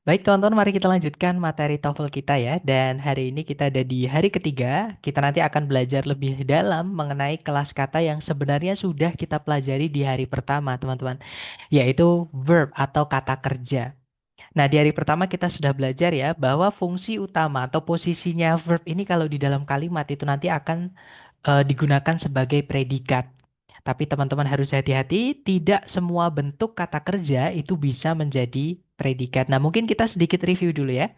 Baik teman-teman, mari kita lanjutkan materi TOEFL kita ya. Dan hari ini kita ada di hari ketiga. Kita nanti akan belajar lebih dalam mengenai kelas kata yang sebenarnya sudah kita pelajari di hari pertama, teman-teman. Yaitu verb atau kata kerja. Nah, di hari pertama kita sudah belajar ya bahwa fungsi utama atau posisinya verb ini kalau di dalam kalimat itu nanti akan digunakan sebagai predikat. Tapi teman-teman harus hati-hati, tidak semua bentuk kata kerja itu bisa menjadi predikat. Nah, mungkin kita sedikit review dulu ya.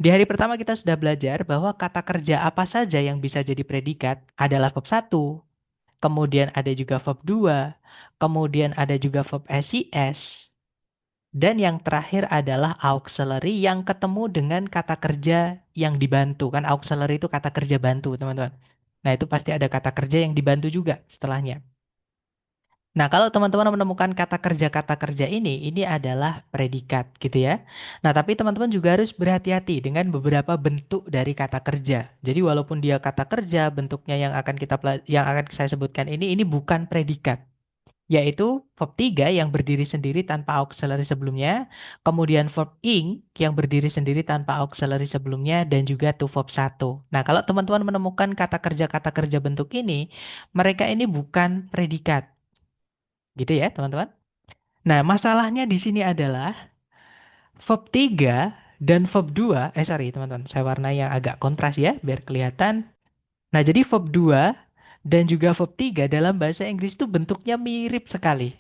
Di hari pertama kita sudah belajar bahwa kata kerja apa saja yang bisa jadi predikat adalah verb satu, kemudian ada juga verb 2, kemudian ada juga verb SIS, dan yang terakhir adalah auxiliary yang ketemu dengan kata kerja yang dibantu. Kan auxiliary itu kata kerja bantu, teman-teman. Nah, itu pasti ada kata kerja yang dibantu juga setelahnya. Nah, kalau teman-teman menemukan kata kerja ini adalah predikat gitu ya. Nah, tapi teman-teman juga harus berhati-hati dengan beberapa bentuk dari kata kerja. Jadi walaupun dia kata kerja, bentuknya yang akan yang akan saya sebutkan ini bukan predikat, yaitu verb 3 yang berdiri sendiri tanpa auxiliary sebelumnya, kemudian verb ing yang berdiri sendiri tanpa auxiliary sebelumnya, dan juga to verb satu. Nah, kalau teman-teman menemukan kata kerja bentuk ini, mereka ini bukan predikat. Gitu ya, teman-teman. Nah, masalahnya di sini adalah verb 3 dan verb 2, sorry teman-teman, saya warnai yang agak kontras ya, biar kelihatan. Nah, jadi verb 2 dan juga verb 3 dalam bahasa Inggris itu bentuknya mirip sekali.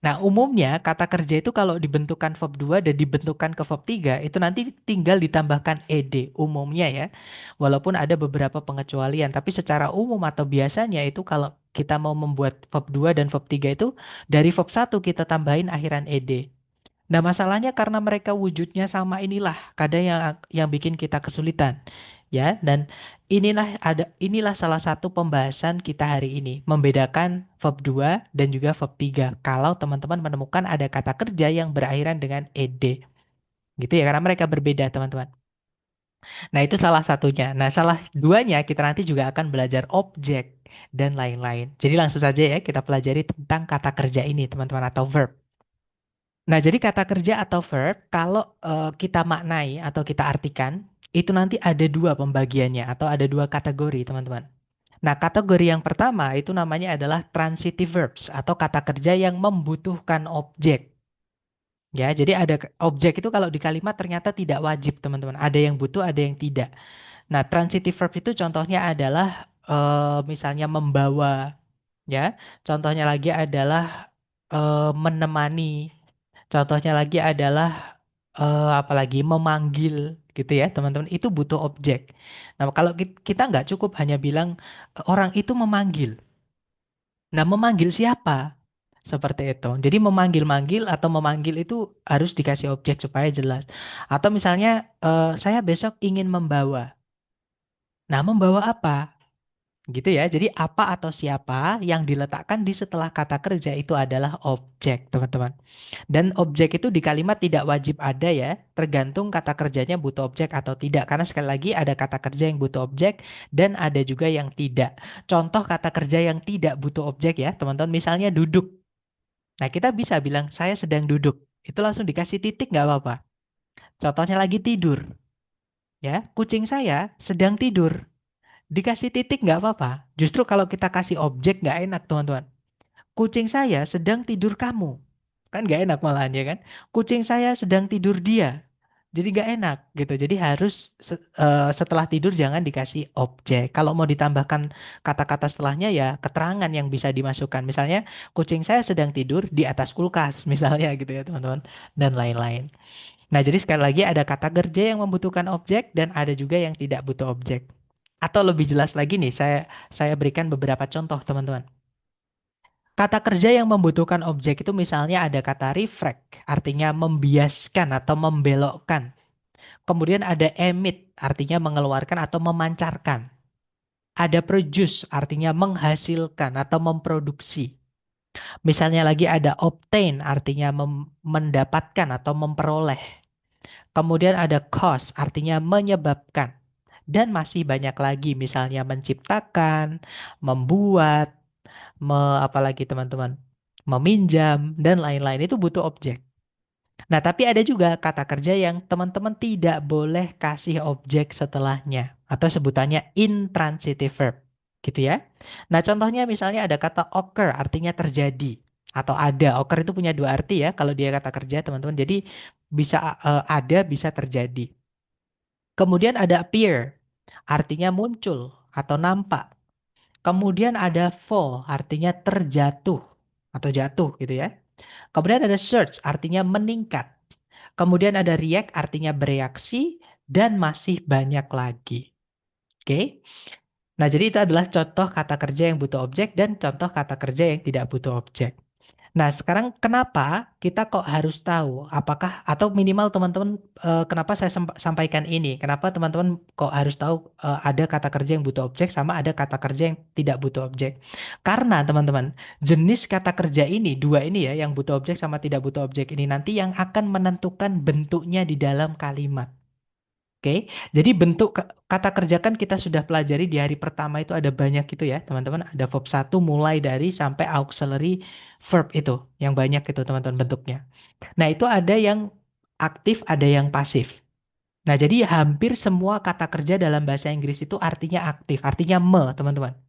Nah, umumnya kata kerja itu kalau dibentukkan verb 2 dan dibentukkan ke verb 3 itu nanti tinggal ditambahkan ed umumnya ya. Walaupun ada beberapa pengecualian, tapi secara umum atau biasanya itu kalau kita mau membuat verb 2 dan verb 3 itu dari verb satu kita tambahin akhiran ed. Nah, masalahnya karena mereka wujudnya sama inilah kadang yang bikin kita kesulitan. Ya, dan inilah salah satu pembahasan kita hari ini, membedakan verb 2 dan juga verb 3. Kalau teman-teman menemukan ada kata kerja yang berakhiran dengan ed. Gitu ya, karena mereka berbeda, teman-teman. Nah, itu salah satunya. Nah, salah duanya kita nanti juga akan belajar objek dan lain-lain. Jadi langsung saja ya kita pelajari tentang kata kerja ini, teman-teman, atau verb. Nah, jadi kata kerja atau verb, kalau kita maknai atau kita artikan, itu nanti ada dua pembagiannya atau ada dua kategori, teman-teman. Nah, kategori yang pertama itu namanya adalah transitive verbs atau kata kerja yang membutuhkan objek. Ya, jadi ada objek itu kalau di kalimat ternyata tidak wajib, teman-teman. Ada yang butuh, ada yang tidak. Nah, transitive verb itu contohnya adalah misalnya membawa, ya. Contohnya lagi adalah menemani. Contohnya lagi adalah apalagi memanggil gitu ya, teman-teman. Itu butuh objek. Nah, kalau kita nggak cukup hanya bilang orang itu memanggil. Nah, memanggil siapa? Seperti itu. Jadi memanggil-manggil atau memanggil itu harus dikasih objek supaya jelas. Atau misalnya saya besok ingin membawa. Nah, membawa apa? Gitu ya. Jadi apa atau siapa yang diletakkan di setelah kata kerja itu adalah objek, teman-teman. Dan objek itu di kalimat tidak wajib ada ya, tergantung kata kerjanya butuh objek atau tidak. Karena sekali lagi ada kata kerja yang butuh objek dan ada juga yang tidak. Contoh kata kerja yang tidak butuh objek ya, teman-teman. Misalnya duduk. Nah, kita bisa bilang saya sedang duduk. Itu langsung dikasih titik nggak apa-apa. Contohnya lagi tidur. Ya, kucing saya sedang tidur. Dikasih titik nggak apa-apa. Justru kalau kita kasih objek nggak enak, teman-teman. Kucing saya sedang tidur kamu. Kan nggak enak malahan ya kan. Kucing saya sedang tidur dia. Jadi nggak enak gitu. Jadi harus setelah tidur jangan dikasih objek. Kalau mau ditambahkan kata-kata setelahnya ya keterangan yang bisa dimasukkan. Misalnya kucing saya sedang tidur di atas kulkas misalnya gitu ya teman-teman. Dan lain-lain. Nah jadi sekali lagi ada kata kerja yang membutuhkan objek dan ada juga yang tidak butuh objek. Atau lebih jelas lagi nih saya berikan beberapa contoh teman-teman. Kata kerja yang membutuhkan objek itu misalnya ada kata refract, artinya membiaskan atau membelokkan. Kemudian ada emit, artinya mengeluarkan atau memancarkan. Ada produce, artinya menghasilkan atau memproduksi. Misalnya lagi ada obtain, artinya mendapatkan atau memperoleh. Kemudian ada cause, artinya menyebabkan. Dan masih banyak lagi, misalnya menciptakan, membuat, apalagi teman-teman, meminjam, dan lain-lain. Itu butuh objek. Nah, tapi ada juga kata kerja yang teman-teman tidak boleh kasih objek setelahnya atau sebutannya intransitive verb, gitu ya. Nah, contohnya misalnya ada kata occur, artinya terjadi atau ada. Occur itu punya dua arti ya kalau dia kata kerja, teman-teman. Jadi bisa ada, bisa terjadi. Kemudian ada appear, artinya muncul atau nampak. Kemudian ada fall, artinya terjatuh atau jatuh gitu ya. Kemudian ada surge, artinya meningkat. Kemudian ada react, artinya bereaksi, dan masih banyak lagi. Oke? Nah, jadi itu adalah contoh kata kerja yang butuh objek dan contoh kata kerja yang tidak butuh objek. Nah, sekarang kenapa kita kok harus tahu apakah atau minimal teman-teman kenapa saya sampaikan ini? Kenapa teman-teman kok harus tahu ada kata kerja yang butuh objek sama ada kata kerja yang tidak butuh objek? Karena teman-teman, jenis kata kerja ini, dua ini ya, yang butuh objek sama tidak butuh objek ini nanti yang akan menentukan bentuknya di dalam kalimat. Oke, jadi bentuk kata kerja kan kita sudah pelajari di hari pertama itu ada banyak itu ya, teman-teman. Ada verb satu mulai dari sampai auxiliary verb itu, yang banyak itu teman-teman bentuknya. Nah, itu ada yang aktif, ada yang pasif. Nah, jadi hampir semua kata kerja dalam bahasa Inggris itu artinya aktif, artinya teman-teman.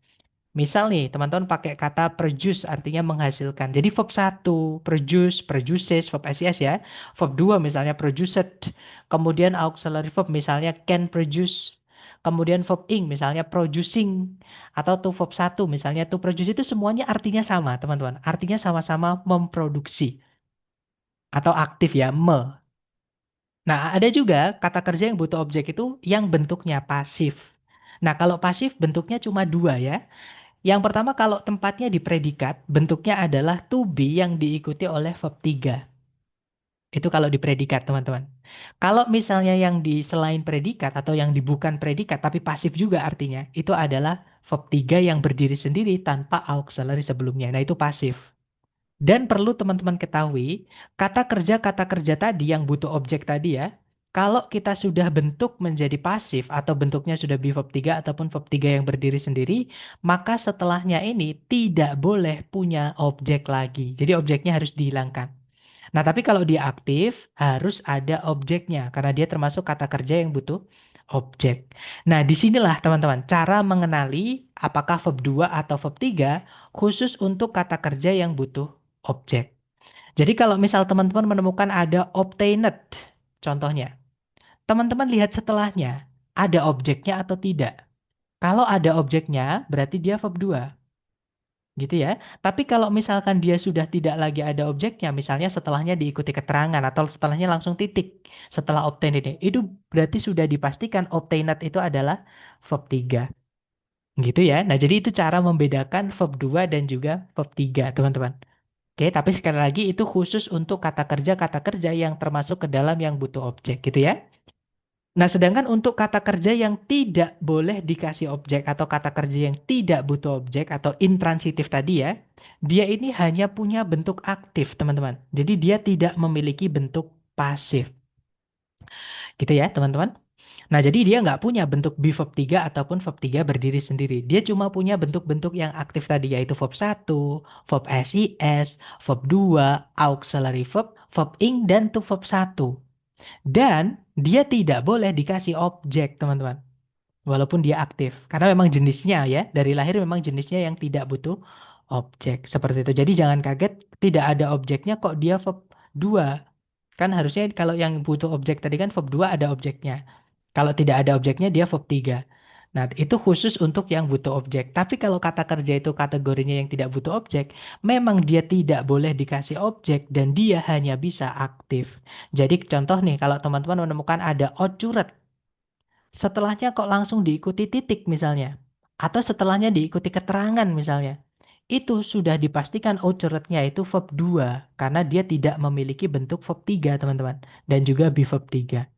Misal nih, teman-teman pakai kata produce artinya menghasilkan. Jadi verb satu produce, produces, verb SES ya. Verb 2 misalnya produced. Kemudian auxiliary verb misalnya can produce. Kemudian verb ing misalnya producing. Atau to verb satu misalnya to produce itu semuanya artinya sama, teman-teman. Artinya sama-sama memproduksi. Atau aktif ya, Nah, ada juga kata kerja yang butuh objek itu yang bentuknya pasif. Nah, kalau pasif bentuknya cuma dua ya. Yang pertama kalau tempatnya di predikat, bentuknya adalah to be yang diikuti oleh verb 3. Itu kalau di predikat, teman-teman. Kalau misalnya yang di selain predikat atau yang di bukan predikat, tapi pasif juga artinya, itu adalah verb 3 yang berdiri sendiri tanpa auxiliary sebelumnya. Nah, itu pasif. Dan perlu teman-teman ketahui, kata kerja tadi yang butuh objek tadi ya, kalau kita sudah bentuk menjadi pasif atau bentuknya sudah be verb 3 ataupun verb 3 yang berdiri sendiri, maka setelahnya ini tidak boleh punya objek lagi. Jadi objeknya harus dihilangkan. Nah, tapi kalau dia aktif, harus ada objeknya karena dia termasuk kata kerja yang butuh objek. Nah, disinilah teman-teman cara mengenali apakah verb 2 atau verb 3 khusus untuk kata kerja yang butuh objek. Jadi kalau misal teman-teman menemukan ada obtained, contohnya, teman-teman lihat setelahnya, ada objeknya atau tidak. Kalau ada objeknya, berarti dia verb 2. Gitu ya. Tapi kalau misalkan dia sudah tidak lagi ada objeknya, misalnya setelahnya diikuti keterangan atau setelahnya langsung titik setelah obtain ini, itu berarti sudah dipastikan obtained itu adalah verb 3. Gitu ya. Nah, jadi itu cara membedakan verb 2 dan juga verb 3, teman-teman. Oke, tapi sekali lagi itu khusus untuk kata kerja yang termasuk ke dalam yang butuh objek, gitu ya. Nah, sedangkan untuk kata kerja yang tidak boleh dikasih objek atau kata kerja yang tidak butuh objek atau intransitif tadi ya, dia ini hanya punya bentuk aktif, teman-teman. Jadi dia tidak memiliki bentuk pasif. Gitu ya, teman-teman. Nah, jadi dia nggak punya bentuk be verb 3 ataupun verb 3 berdiri sendiri. Dia cuma punya bentuk-bentuk yang aktif tadi, yaitu verb satu, verb SIS, verb 2, auxiliary verb, verb ing, dan to verb satu. Dan dia tidak boleh dikasih objek, teman-teman. Walaupun dia aktif. Karena memang jenisnya ya, dari lahir memang jenisnya yang tidak butuh objek. Seperti itu. Jadi jangan kaget tidak ada objeknya kok dia verb 2. Kan harusnya kalau yang butuh objek tadi kan verb 2 ada objeknya. Kalau tidak ada objeknya dia verb 3. Nah, itu khusus untuk yang butuh objek. Tapi kalau kata kerja itu kategorinya yang tidak butuh objek, memang dia tidak boleh dikasih objek dan dia hanya bisa aktif. Jadi contoh nih, kalau teman-teman menemukan ada ocuret, setelahnya kok langsung diikuti titik misalnya, atau setelahnya diikuti keterangan misalnya, itu sudah dipastikan ocuretnya itu verb 2, karena dia tidak memiliki bentuk verb 3, teman-teman. Dan juga be verb 3.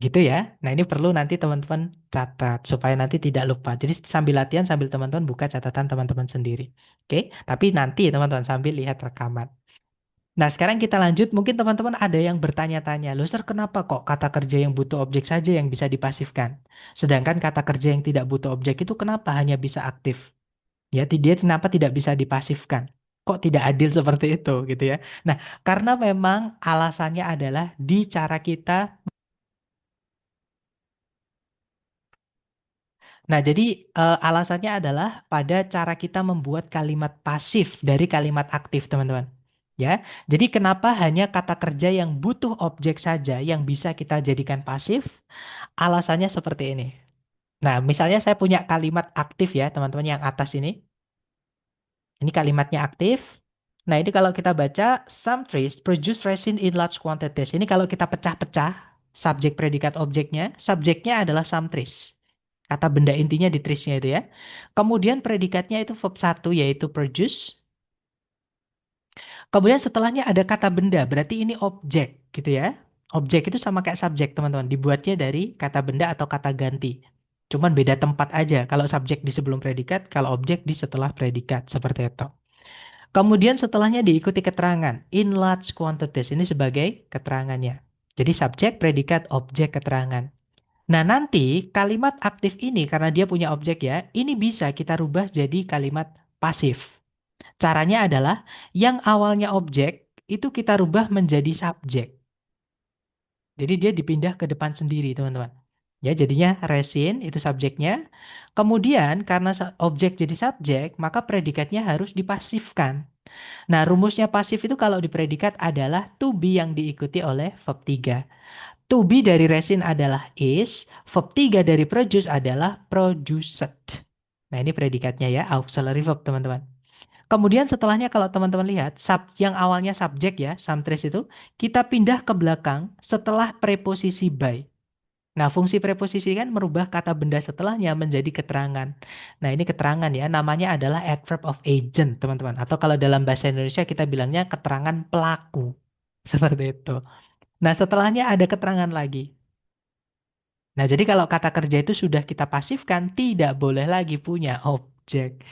Gitu ya. Nah, ini perlu nanti teman-teman catat supaya nanti tidak lupa. Jadi sambil latihan sambil teman-teman buka catatan teman-teman sendiri. Oke? Tapi nanti teman-teman sambil lihat rekaman. Nah, sekarang kita lanjut. Mungkin teman-teman ada yang bertanya-tanya, "Loh, Sir, kenapa kok kata kerja yang butuh objek saja yang bisa dipasifkan? Sedangkan kata kerja yang tidak butuh objek itu kenapa hanya bisa aktif? Ya, dia kenapa tidak bisa dipasifkan? Kok tidak adil seperti itu gitu ya. Nah, karena memang alasannya adalah di cara kita. Nah, jadi alasannya adalah pada cara kita membuat kalimat pasif dari kalimat aktif, teman-teman. Ya, jadi kenapa hanya kata kerja yang butuh objek saja yang bisa kita jadikan pasif? Alasannya seperti ini. Nah, misalnya saya punya kalimat aktif ya, teman-teman yang atas ini. Ini kalimatnya aktif. Nah, ini kalau kita baca, some trees produce resin in large quantities. Ini kalau kita pecah-pecah, subjek, predikat, objeknya, subjeknya adalah some trees. Kata benda intinya di trees-nya itu ya. Kemudian predikatnya itu verb satu yaitu produce. Kemudian setelahnya ada kata benda, berarti ini objek gitu ya. Objek itu sama kayak subjek, teman-teman. Dibuatnya dari kata benda atau kata ganti. Cuman beda tempat aja. Kalau subjek di sebelum predikat, kalau objek di setelah predikat. Seperti itu. Kemudian setelahnya diikuti keterangan. In large quantities. Ini sebagai keterangannya. Jadi subjek, predikat, objek, keterangan. Nah, nanti kalimat aktif ini karena dia punya objek ya, ini bisa kita rubah jadi kalimat pasif. Caranya adalah yang awalnya objek itu kita rubah menjadi subjek. Jadi dia dipindah ke depan sendiri, teman-teman. Ya, jadinya resin itu subjeknya. Kemudian karena objek jadi subjek, maka predikatnya harus dipasifkan. Nah, rumusnya pasif itu kalau di predikat adalah to be yang diikuti oleh verb 3. To be dari resin adalah is, verb 3 dari produce adalah produced. Nah, ini predikatnya ya, auxiliary verb, teman-teman. Kemudian setelahnya kalau teman-teman lihat, yang awalnya subjek ya, samtris itu, kita pindah ke belakang setelah preposisi by. Nah, fungsi preposisi kan merubah kata benda setelahnya menjadi keterangan. Nah, ini keterangan ya, namanya adalah adverb of agent, teman-teman. Atau kalau dalam bahasa Indonesia kita bilangnya keterangan pelaku. Seperti itu. Nah, setelahnya ada keterangan lagi. Nah, jadi kalau kata kerja itu sudah kita pasifkan, tidak boleh lagi punya objek.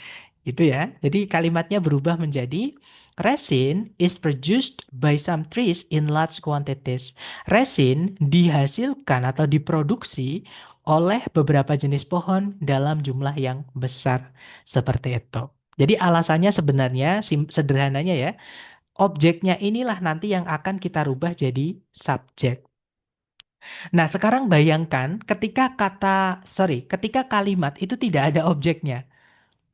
Gitu ya. Jadi kalimatnya berubah menjadi resin is produced by some trees in large quantities. Resin dihasilkan atau diproduksi oleh beberapa jenis pohon dalam jumlah yang besar. Seperti itu. Jadi alasannya sebenarnya sederhananya ya, objeknya inilah nanti yang akan kita rubah jadi subjek. Nah, sekarang bayangkan ketika kalimat itu tidak ada objeknya.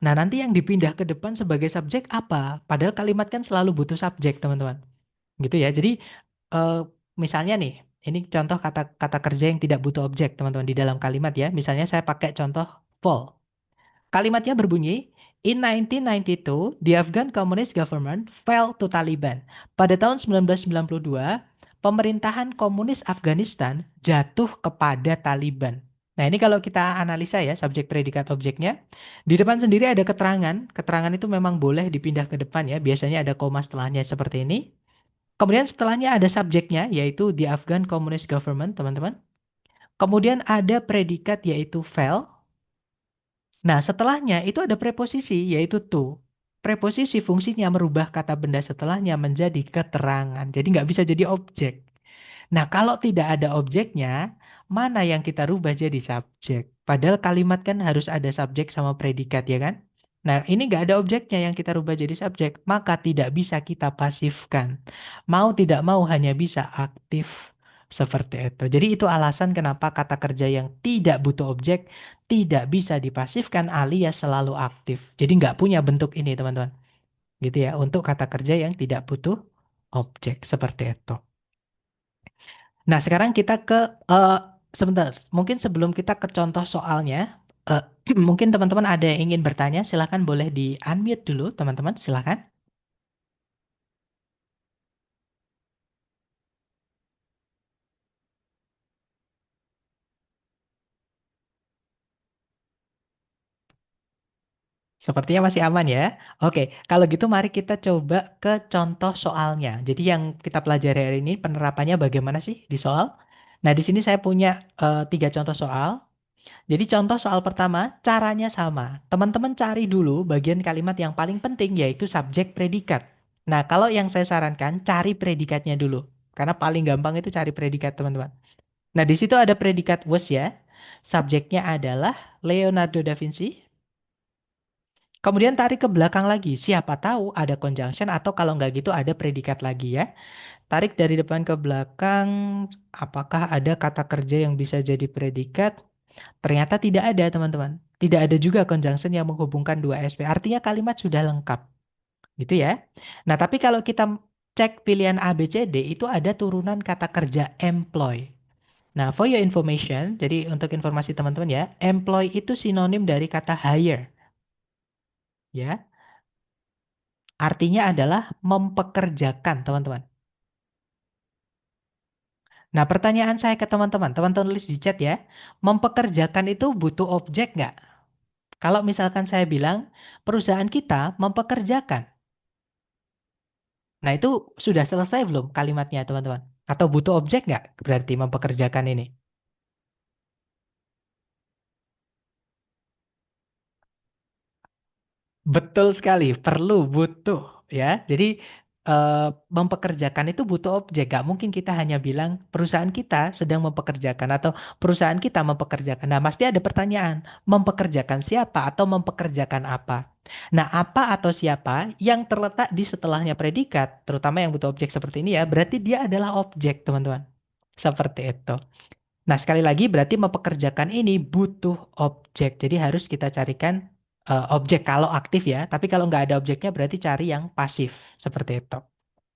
Nah, nanti yang dipindah ke depan sebagai subjek apa? Padahal kalimat kan selalu butuh subjek, teman-teman. Gitu ya. Jadi, eh, misalnya nih, ini contoh kata kerja yang tidak butuh objek, teman-teman, di dalam kalimat ya. Misalnya saya pakai contoh fall. Kalimatnya berbunyi, In 1992, the Afghan Communist Government fell to Taliban. Pada tahun 1992, pemerintahan komunis Afghanistan jatuh kepada Taliban. Nah, ini kalau kita analisa ya, subjek predikat objeknya. Di depan sendiri ada keterangan. Keterangan itu memang boleh dipindah ke depan ya. Biasanya ada koma setelahnya seperti ini. Kemudian setelahnya ada subjeknya, yaitu the Afghan Communist Government, teman-teman. Kemudian ada predikat yaitu fell. Nah, setelahnya itu ada preposisi, yaitu to. Preposisi fungsinya merubah kata benda setelahnya menjadi keterangan. Jadi nggak bisa jadi objek. Nah, kalau tidak ada objeknya, mana yang kita rubah jadi subjek? Padahal kalimat kan harus ada subjek sama predikat, ya kan? Nah, ini nggak ada objeknya yang kita rubah jadi subjek, maka tidak bisa kita pasifkan. Mau tidak mau hanya bisa aktif. Seperti itu. Jadi itu alasan kenapa kata kerja yang tidak butuh objek tidak bisa dipasifkan alias selalu aktif. Jadi nggak punya bentuk ini, teman-teman. Gitu ya, untuk kata kerja yang tidak butuh objek. Seperti itu. Nah, sekarang kita ke sebentar. Mungkin sebelum kita ke contoh soalnya, eh, mungkin teman-teman ada yang ingin bertanya, silakan boleh di-unmute dulu, teman-teman. Silakan. Sepertinya masih aman ya. Oke, kalau gitu mari kita coba ke contoh soalnya. Jadi yang kita pelajari hari ini penerapannya bagaimana sih di soal? Nah, di sini saya punya tiga contoh soal. Jadi contoh soal pertama, caranya sama. Teman-teman cari dulu bagian kalimat yang paling penting yaitu subjek predikat. Nah, kalau yang saya sarankan cari predikatnya dulu. Karena paling gampang itu cari predikat, teman-teman. Nah, di situ ada predikat was ya. Subjeknya adalah Leonardo da Vinci. Kemudian tarik ke belakang lagi. Siapa tahu ada conjunction atau kalau nggak gitu ada predikat lagi ya. Tarik dari depan ke belakang. Apakah ada kata kerja yang bisa jadi predikat? Ternyata tidak ada, teman-teman. Tidak ada juga conjunction yang menghubungkan dua SP. Artinya kalimat sudah lengkap. Gitu ya. Nah, tapi kalau kita cek pilihan A, B, C, D, itu ada turunan kata kerja employ. Nah, for your information, jadi untuk informasi teman-teman ya, employ itu sinonim dari kata hire. Ya, artinya adalah mempekerjakan, teman-teman. Nah, pertanyaan saya ke teman-teman, teman-teman tulis di chat ya, mempekerjakan itu butuh objek nggak? Kalau misalkan saya bilang, perusahaan kita mempekerjakan. Nah, itu sudah selesai belum kalimatnya, teman-teman? Atau butuh objek nggak berarti mempekerjakan ini? Betul sekali, perlu, butuh, ya. Jadi mempekerjakan itu butuh objek. Gak mungkin kita hanya bilang perusahaan kita sedang mempekerjakan atau perusahaan kita mempekerjakan. Nah, pasti ada pertanyaan, mempekerjakan siapa atau mempekerjakan apa? Nah, apa atau siapa yang terletak di setelahnya predikat, terutama yang butuh objek seperti ini ya, berarti dia adalah objek, teman-teman. Seperti itu. Nah, sekali lagi berarti mempekerjakan ini butuh objek. Jadi harus kita carikan objek kalau aktif ya. Tapi kalau nggak ada objeknya berarti cari yang pasif. Seperti itu.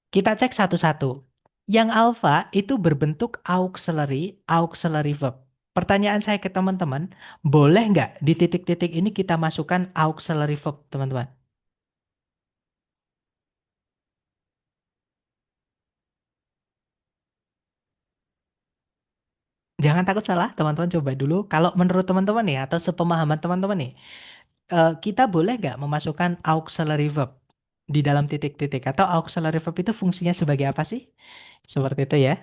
Kita cek satu-satu. Yang alpha itu berbentuk auxiliary verb. Pertanyaan saya ke teman-teman, boleh nggak di titik-titik ini kita masukkan auxiliary verb, teman-teman? Jangan takut salah, teman-teman coba dulu. Kalau menurut teman-teman nih, atau sepemahaman teman-teman nih, kita boleh nggak memasukkan auxiliary verb di dalam titik-titik? Atau auxiliary verb itu fungsinya sebagai apa sih? Seperti itu ya.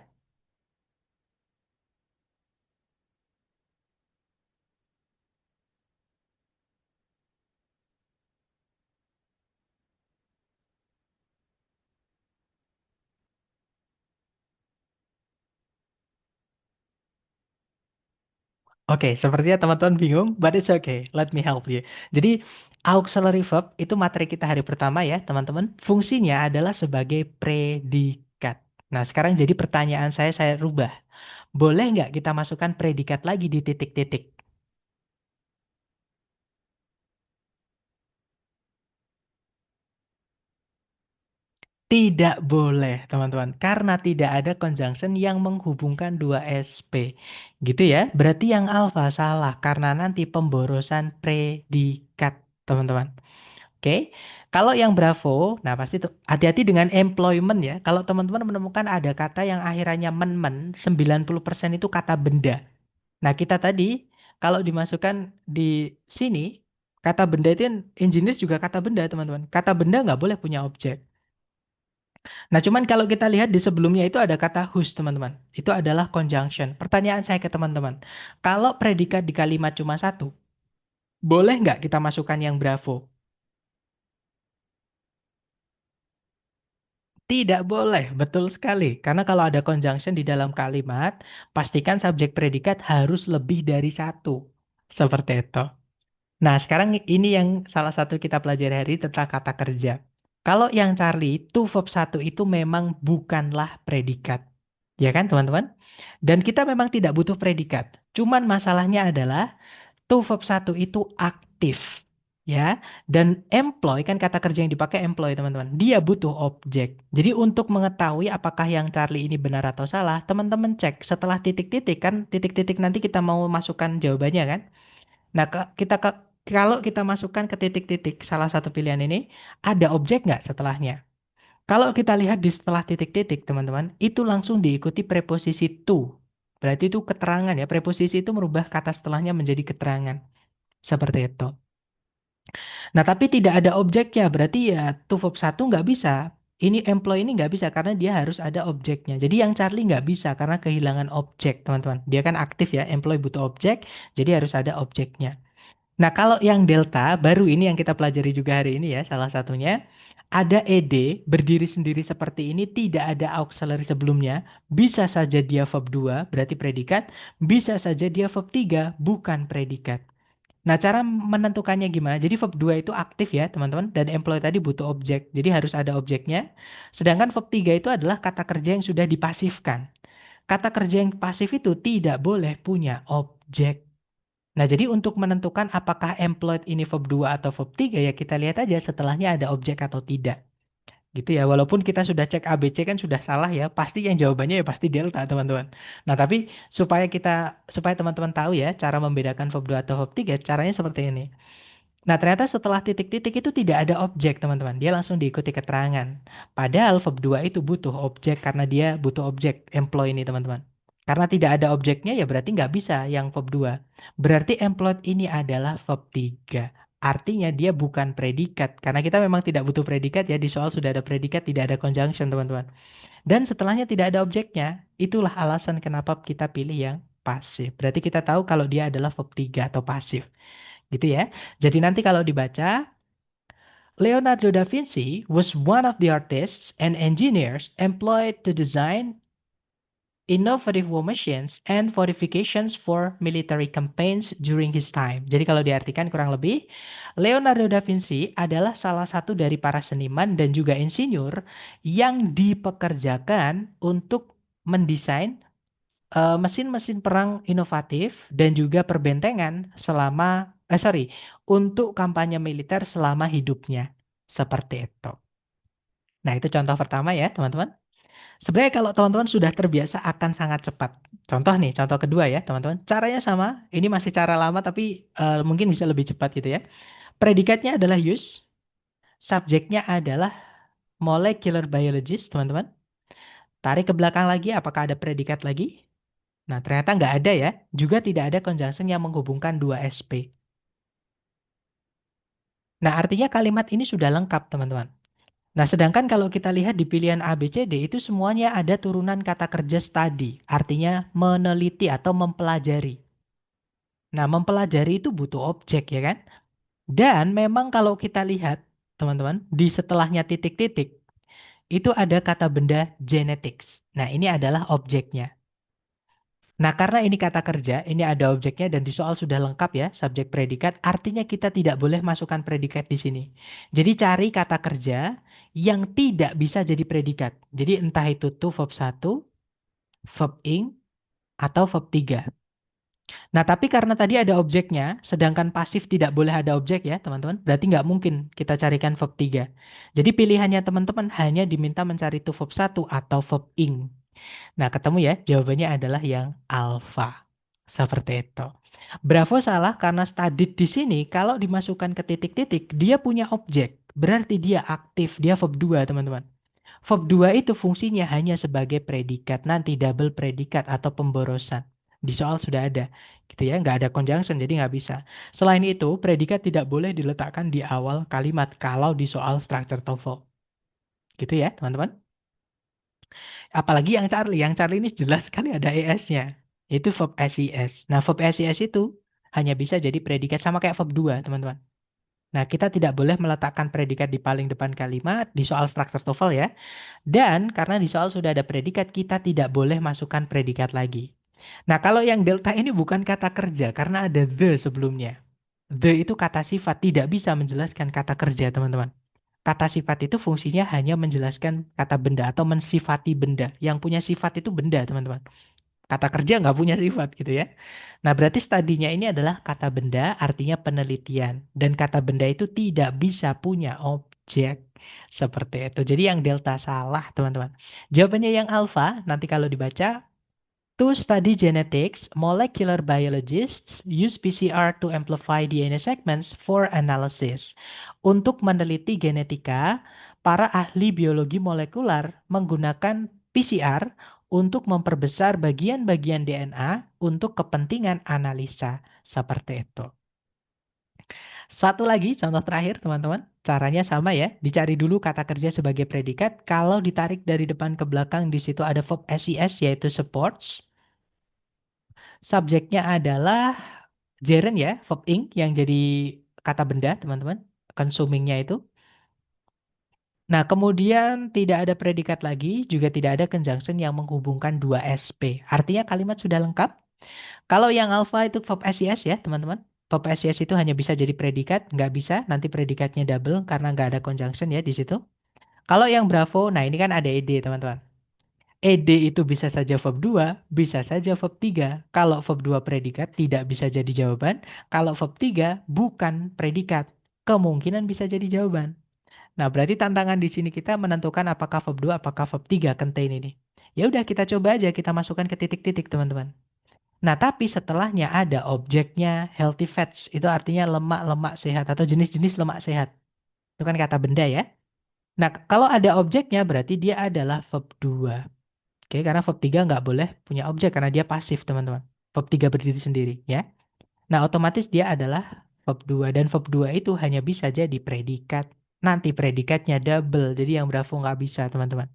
Oke, sepertinya teman-teman bingung, but it's okay. Let me help you. Jadi, auxiliary verb itu materi kita hari pertama ya, teman-teman. Fungsinya adalah sebagai predikat. Nah, sekarang jadi pertanyaan saya rubah. Boleh nggak kita masukkan predikat lagi di titik-titik? Tidak boleh, teman-teman, karena tidak ada conjunction yang menghubungkan dua SP. Gitu ya. Berarti yang alfa salah karena nanti pemborosan predikat, teman-teman. Oke. Kalau yang Bravo, nah pasti hati-hati dengan employment ya. Kalau teman-teman menemukan ada kata yang akhirannya men-men, 90% itu kata benda. Nah, kita tadi kalau dimasukkan di sini, kata benda itu engineer juga kata benda, teman-teman. Kata benda nggak boleh punya objek. Nah, cuman kalau kita lihat di sebelumnya itu ada kata whose, teman-teman. Itu adalah conjunction. Pertanyaan saya ke teman-teman, kalau predikat di kalimat cuma satu, boleh nggak kita masukkan yang Bravo? Tidak boleh, betul sekali. Karena kalau ada conjunction di dalam kalimat, pastikan subjek predikat harus lebih dari satu. Seperti itu. Nah, sekarang ini yang salah satu kita pelajari hari ini tentang kata kerja. Kalau yang Charlie, to verb satu itu memang bukanlah predikat. Ya kan, teman-teman? Dan kita memang tidak butuh predikat. Cuman masalahnya adalah to verb satu itu aktif. Ya, dan employ kan kata kerja yang dipakai employ teman-teman. Dia butuh objek. Jadi untuk mengetahui apakah yang Charlie ini benar atau salah, teman-teman cek setelah titik-titik kan titik-titik nanti kita mau masukkan jawabannya kan. Nah, kalau kita masukkan ke titik-titik salah satu pilihan ini, ada objek nggak setelahnya? Kalau kita lihat di setelah titik-titik, teman-teman, itu langsung diikuti preposisi to. Berarti itu keterangan ya. Preposisi itu merubah kata setelahnya menjadi keterangan. Seperti itu. Nah, tapi tidak ada objeknya. Berarti ya to verb satu nggak bisa. Ini employee ini nggak bisa karena dia harus ada objeknya. Jadi yang Charlie nggak bisa karena kehilangan objek, teman-teman. Dia kan aktif ya, employee butuh objek, jadi harus ada objeknya. Nah, kalau yang delta, baru ini yang kita pelajari juga hari ini ya, salah satunya. Ada ed, berdiri sendiri seperti ini, tidak ada auxiliary sebelumnya. Bisa saja dia verb 2, berarti predikat. Bisa saja dia verb 3, bukan predikat. Nah, cara menentukannya gimana? Jadi verb 2 itu aktif ya, teman-teman, dan employ tadi butuh objek. Jadi harus ada objeknya. Sedangkan verb 3 itu adalah kata kerja yang sudah dipasifkan. Kata kerja yang pasif itu tidak boleh punya objek. Nah, jadi untuk menentukan apakah employed ini verb 2 atau verb 3 ya kita lihat aja setelahnya ada objek atau tidak. Gitu ya, walaupun kita sudah cek ABC kan sudah salah ya, pasti yang jawabannya ya pasti delta, teman-teman. Nah, tapi supaya teman-teman tahu ya cara membedakan verb 2 atau verb 3, caranya seperti ini. Nah, ternyata setelah titik-titik itu tidak ada objek, teman-teman. Dia langsung diikuti keterangan. Padahal verb 2 itu butuh objek karena dia butuh objek employ ini, teman-teman. Karena tidak ada objeknya ya berarti nggak bisa yang verb 2. Berarti employed ini adalah verb 3. Artinya dia bukan predikat. Karena kita memang tidak butuh predikat ya. Di soal sudah ada predikat, tidak ada conjunction, teman-teman. Dan setelahnya tidak ada objeknya. Itulah alasan kenapa kita pilih yang pasif. Berarti kita tahu kalau dia adalah verb 3 atau pasif. Gitu ya. Jadi nanti kalau dibaca, Leonardo da Vinci was one of the artists and engineers employed to design innovative war machines and fortifications for military campaigns during his time. Jadi kalau diartikan kurang lebih, Leonardo da Vinci adalah salah satu dari para seniman dan juga insinyur yang dipekerjakan untuk mendesain mesin-mesin perang inovatif dan juga perbentengan untuk kampanye militer selama hidupnya. Seperti itu. Nah, itu contoh pertama ya, teman-teman. Sebenarnya kalau teman-teman sudah terbiasa akan sangat cepat. Contoh nih, contoh kedua ya, teman-teman. Caranya sama, ini masih cara lama tapi mungkin bisa lebih cepat gitu ya. Predikatnya adalah use, subjeknya adalah molecular biologist, teman-teman. Tarik ke belakang lagi, apakah ada predikat lagi? Nah, ternyata nggak ada ya. Juga tidak ada conjunction yang menghubungkan dua SP. Nah, artinya kalimat ini sudah lengkap, teman-teman. Nah, sedangkan kalau kita lihat di pilihan A, B, C, D, itu semuanya ada turunan kata kerja study. Artinya meneliti atau mempelajari. Nah, mempelajari itu butuh objek, ya kan? Dan memang kalau kita lihat, teman-teman, di setelahnya titik-titik, itu ada kata benda genetics. Nah, ini adalah objeknya. Nah, karena ini kata kerja, ini ada objeknya dan di soal sudah lengkap ya, subjek predikat, artinya kita tidak boleh masukkan predikat di sini. Jadi cari kata kerja yang tidak bisa jadi predikat. Jadi entah itu to verb 1, verb ing, atau verb 3. Nah, tapi karena tadi ada objeknya, sedangkan pasif tidak boleh ada objek ya, teman-teman, berarti nggak mungkin kita carikan verb 3. Jadi pilihannya teman-teman hanya diminta mencari to verb 1 atau verb ing. Nah, ketemu ya, jawabannya adalah yang alfa. Seperti itu. Bravo salah karena studied di sini kalau dimasukkan ke titik-titik, dia punya objek. Berarti dia aktif, dia verb 2, teman-teman. Verb 2 itu fungsinya hanya sebagai predikat, nanti double predikat atau pemborosan. Di soal sudah ada, gitu ya, nggak ada conjunction, jadi nggak bisa. Selain itu, predikat tidak boleh diletakkan di awal kalimat kalau di soal structure TOEFL. Gitu ya, teman-teman. Apalagi yang Charlie ini jelas sekali ada ES-nya. Itu verb SES. Nah, verb SES itu hanya bisa jadi predikat sama kayak verb 2, teman-teman. Nah, kita tidak boleh meletakkan predikat di paling depan kalimat di soal struktur TOEFL ya. Dan karena di soal sudah ada predikat, kita tidak boleh masukkan predikat lagi. Nah, kalau yang delta ini bukan kata kerja karena ada the sebelumnya. The itu kata sifat, tidak bisa menjelaskan kata kerja, teman-teman. Kata sifat itu fungsinya hanya menjelaskan kata benda atau mensifati benda. Yang punya sifat itu benda, teman-teman. Kata kerja nggak punya sifat gitu ya. Nah, berarti studinya ini adalah kata benda, artinya penelitian. Dan kata benda itu tidak bisa punya objek. Seperti itu. Jadi yang delta salah, teman-teman. Jawabannya yang alfa, nanti kalau dibaca, to study genetics, molecular biologists use PCR to amplify DNA segments for analysis. Untuk meneliti genetika, para ahli biologi molekular menggunakan PCR untuk memperbesar bagian-bagian DNA untuk kepentingan analisa. Seperti itu. Satu lagi, contoh terakhir, teman-teman. Caranya sama ya. Dicari dulu kata kerja sebagai predikat. Kalau ditarik dari depan ke belakang, di situ ada verb SES, yaitu supports. Subjeknya adalah gerund ya, verb ing yang jadi kata benda, teman-teman. Consumingnya itu. Nah, kemudian tidak ada predikat lagi, juga tidak ada conjunction yang menghubungkan dua SP. Artinya kalimat sudah lengkap. Kalau yang alpha itu verb SES ya, teman-teman. Verb SCS itu hanya bisa jadi predikat, nggak bisa, nanti predikatnya double karena nggak ada conjunction ya di situ. Kalau yang Bravo, nah ini kan ada ed, teman-teman. Ed itu bisa saja verb 2, bisa saja verb 3. Kalau verb 2 predikat, tidak bisa jadi jawaban. Kalau verb 3 bukan predikat, kemungkinan bisa jadi jawaban. Nah, berarti tantangan di sini kita menentukan apakah verb 2, apakah verb 3 contain ini. Ya udah, kita coba aja kita masukkan ke titik-titik, teman-teman. Nah, tapi setelahnya ada objeknya healthy fats. Itu artinya lemak-lemak sehat atau jenis-jenis lemak sehat. Itu kan kata benda ya. Nah, kalau ada objeknya berarti dia adalah verb 2. Oke, karena verb 3 nggak boleh punya objek karena dia pasif, teman-teman. Verb 3 berdiri sendiri ya. Nah, otomatis dia adalah verb 2 dan verb 2 itu hanya bisa jadi predikat. Nanti predikatnya double, jadi yang Bravo nggak bisa, teman-teman.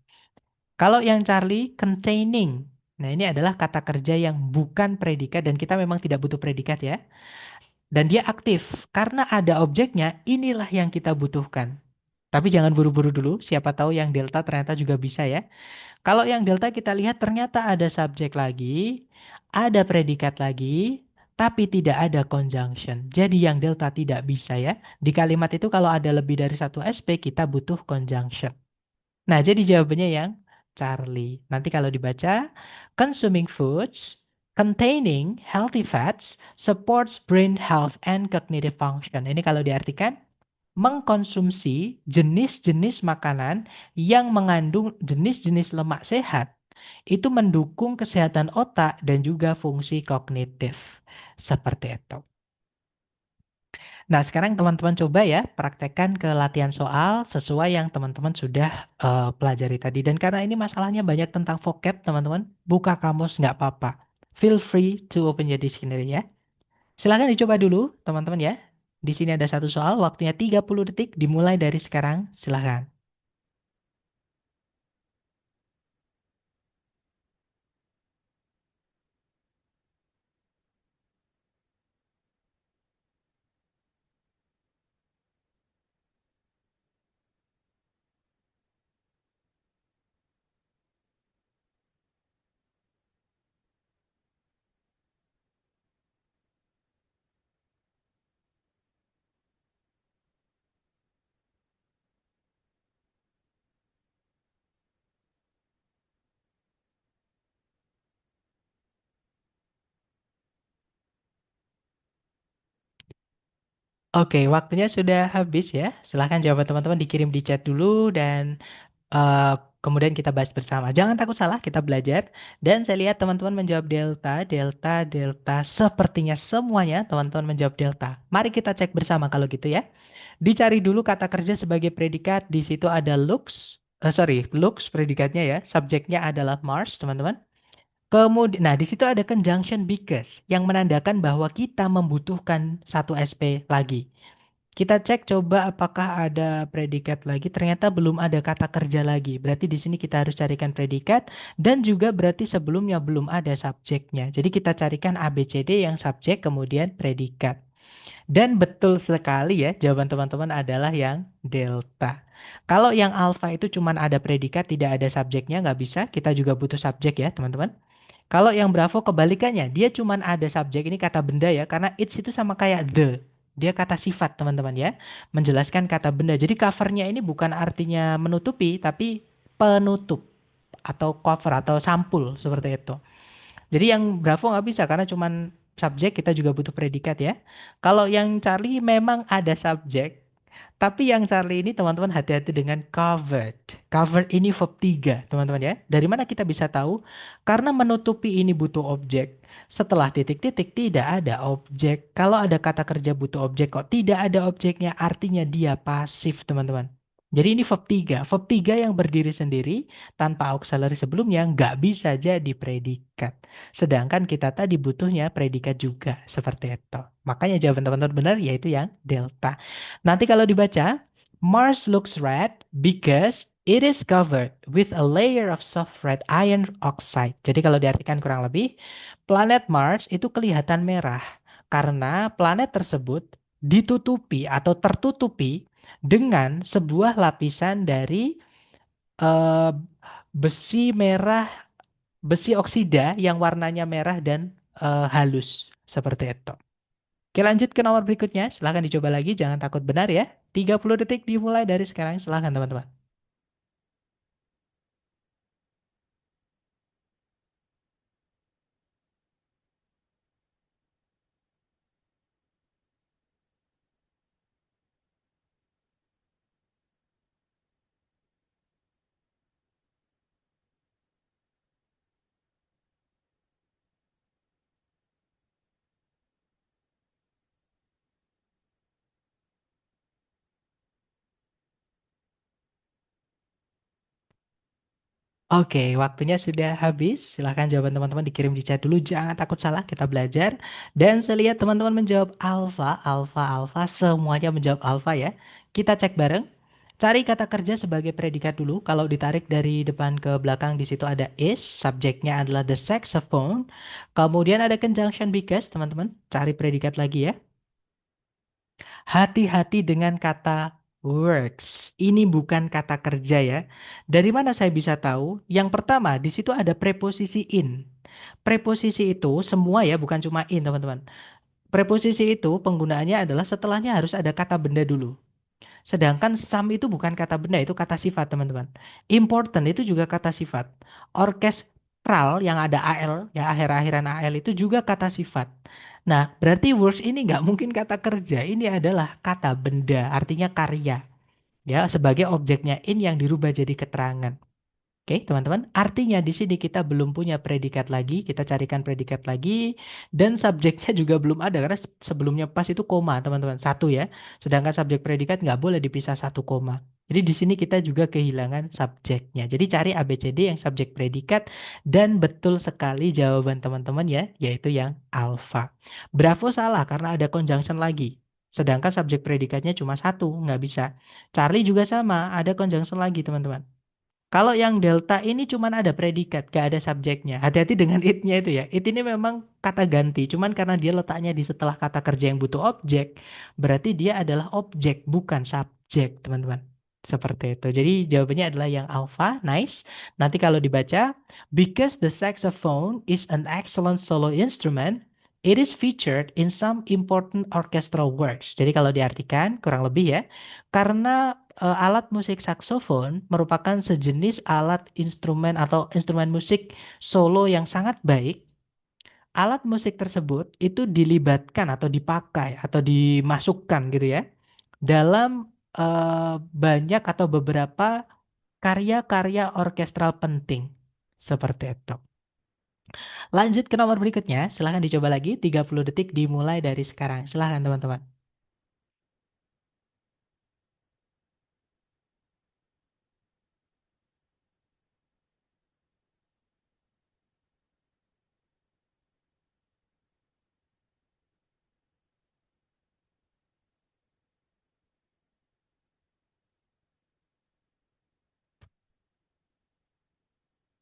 Kalau yang Charlie, containing. Nah, ini adalah kata kerja yang bukan predikat dan kita memang tidak butuh predikat ya. Dan dia aktif. Karena ada objeknya, inilah yang kita butuhkan. Tapi jangan buru-buru dulu, siapa tahu yang delta ternyata juga bisa ya. Kalau yang delta kita lihat ternyata ada subjek lagi, ada predikat lagi, tapi tidak ada conjunction. Jadi yang delta tidak bisa ya. Di kalimat itu kalau ada lebih dari satu SP, kita butuh conjunction. Nah, jadi jawabannya yang Charlie. Nanti kalau dibaca, consuming foods containing healthy fats supports brain health and cognitive function. Ini kalau diartikan, mengkonsumsi jenis-jenis makanan yang mengandung jenis-jenis lemak sehat itu mendukung kesehatan otak dan juga fungsi kognitif. Seperti itu. Nah, sekarang teman-teman coba ya praktekkan ke latihan soal sesuai yang teman-teman sudah pelajari tadi. Dan karena ini masalahnya banyak tentang vocab, teman-teman, buka kamus nggak apa-apa. Feel free to open your dictionary ya. Silahkan dicoba dulu, teman-teman ya. Di sini ada satu soal, waktunya 30 detik, dimulai dari sekarang. Silahkan. Oke, waktunya sudah habis ya. Silahkan jawaban teman-teman dikirim di chat dulu dan eh, kemudian kita bahas bersama. Jangan takut salah, kita belajar. Dan saya lihat teman-teman menjawab delta, delta, delta. Sepertinya semuanya teman-teman menjawab delta. Mari kita cek bersama kalau gitu ya. Dicari dulu kata kerja sebagai predikat. Di situ ada looks. Sorry, looks predikatnya ya. Subjeknya adalah Mars, teman-teman. Kemudian, nah di situ ada conjunction because yang menandakan bahwa kita membutuhkan satu SP lagi. Kita cek coba apakah ada predikat lagi. Ternyata belum ada kata kerja lagi. Berarti di sini kita harus carikan predikat dan juga berarti sebelumnya belum ada subjeknya. Jadi kita carikan A, B, C, D yang subjek kemudian predikat. Dan betul sekali ya, jawaban teman-teman adalah yang delta. Kalau yang alfa itu cuma ada predikat, tidak ada subjeknya, nggak bisa. Kita juga butuh subjek ya, teman-teman. Kalau yang Bravo kebalikannya, dia cuma ada subjek, ini kata benda ya, karena it's itu sama kayak the. Dia kata sifat teman-teman ya, menjelaskan kata benda. Jadi covernya ini bukan artinya menutupi, tapi penutup atau cover atau sampul seperti itu. Jadi yang Bravo nggak bisa karena cuma subjek, kita juga butuh predikat ya. Kalau yang Charlie memang ada subjek, tapi yang Charlie ini teman-teman hati-hati dengan covered. Covered ini verb 3, teman-teman ya. Dari mana kita bisa tahu? Karena menutupi ini butuh objek. Setelah titik-titik tidak ada objek. Kalau ada kata kerja butuh objek kok tidak ada objeknya, artinya dia pasif, teman-teman. Jadi ini verb 3. Verb 3 yang berdiri sendiri tanpa auxiliary sebelumnya nggak bisa jadi predikat. Sedangkan kita tadi butuhnya predikat juga seperti itu. Makanya jawaban teman-teman benar yaitu yang delta. Nanti kalau dibaca, Mars looks red because it is covered with a layer of soft red iron oxide. Jadi kalau diartikan kurang lebih, planet Mars itu kelihatan merah karena planet tersebut ditutupi atau tertutupi dengan sebuah lapisan dari eh, besi merah, besi oksida yang warnanya merah dan halus seperti itu. Oke, lanjut ke nomor berikutnya. Silahkan dicoba lagi, jangan takut benar ya. 30 detik dimulai dari sekarang. Silahkan teman-teman. Oke, waktunya sudah habis. Silahkan jawaban teman-teman dikirim di chat dulu. Jangan takut salah, kita belajar. Dan saya lihat teman-teman menjawab alfa, alfa, alfa. Semuanya menjawab alfa ya. Kita cek bareng. Cari kata kerja sebagai predikat dulu. Kalau ditarik dari depan ke belakang, di situ ada is. Subjeknya adalah the saxophone. Kemudian ada conjunction because, teman-teman. Cari predikat lagi ya. Hati-hati dengan kata works. Ini bukan kata kerja ya. Dari mana saya bisa tahu? Yang pertama, di situ ada preposisi in. Preposisi itu semua ya, bukan cuma in, teman-teman. Preposisi itu penggunaannya adalah setelahnya harus ada kata benda dulu. Sedangkan some itu bukan kata benda, itu kata sifat, teman-teman. Important itu juga kata sifat. Orkestral yang ada AL, yang akhir-akhiran AL itu juga kata sifat. Nah, berarti works ini nggak mungkin kata kerja. Ini adalah kata benda, artinya karya. Ya, sebagai objeknya in yang dirubah jadi keterangan. Oke, teman-teman. Artinya di sini kita belum punya predikat lagi. Kita carikan predikat lagi. Dan subjeknya juga belum ada. Karena sebelumnya pas itu koma, teman-teman. Satu ya. Sedangkan subjek predikat nggak boleh dipisah satu koma. Jadi di sini kita juga kehilangan subjeknya. Jadi cari ABCD yang subjek predikat. Dan betul sekali jawaban teman-teman ya. Yaitu yang alfa. Bravo salah karena ada conjunction lagi. Sedangkan subjek predikatnya cuma satu. Nggak bisa. Charlie juga sama. Ada conjunction lagi, teman-teman. Kalau yang delta ini cuman ada predikat, gak ada subjeknya. Hati-hati dengan it-nya itu ya. It ini memang kata ganti, cuman karena dia letaknya di setelah kata kerja yang butuh objek, berarti dia adalah objek, bukan subjek, teman-teman. Seperti itu. Jadi jawabannya adalah yang alpha, nice. Nanti kalau dibaca, because the saxophone is an excellent solo instrument, it is featured in some important orchestral works. Jadi kalau diartikan, kurang lebih ya, karena alat musik saksofon merupakan sejenis alat instrumen atau instrumen musik solo yang sangat baik. Alat musik tersebut itu dilibatkan atau dipakai atau dimasukkan gitu ya dalam banyak atau beberapa karya-karya orkestral penting. Seperti itu. Lanjut ke nomor berikutnya. Silahkan dicoba lagi. 30 detik dimulai dari sekarang. Silahkan teman-teman.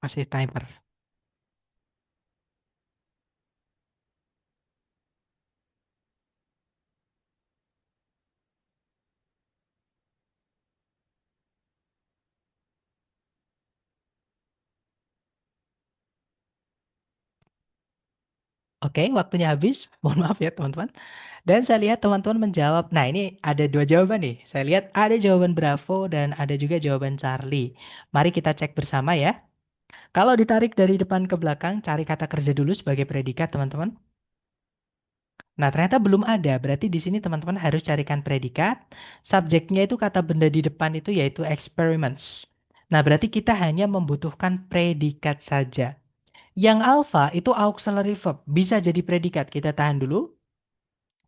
Masih timer. Oke, waktunya habis. Mohon maaf ya teman-teman. Dan saya lihat teman-teman menjawab. Nah, ini ada dua jawaban nih. Saya lihat ada jawaban Bravo dan ada juga jawaban Charlie. Mari kita cek bersama ya. Kalau ditarik dari depan ke belakang, cari kata kerja dulu sebagai predikat, teman-teman. Nah, ternyata belum ada. Berarti di sini teman-teman harus carikan predikat. Subjeknya itu kata benda di depan itu yaitu experiments. Nah, berarti kita hanya membutuhkan predikat saja. Yang alpha itu auxiliary verb. Bisa jadi predikat. Kita tahan dulu.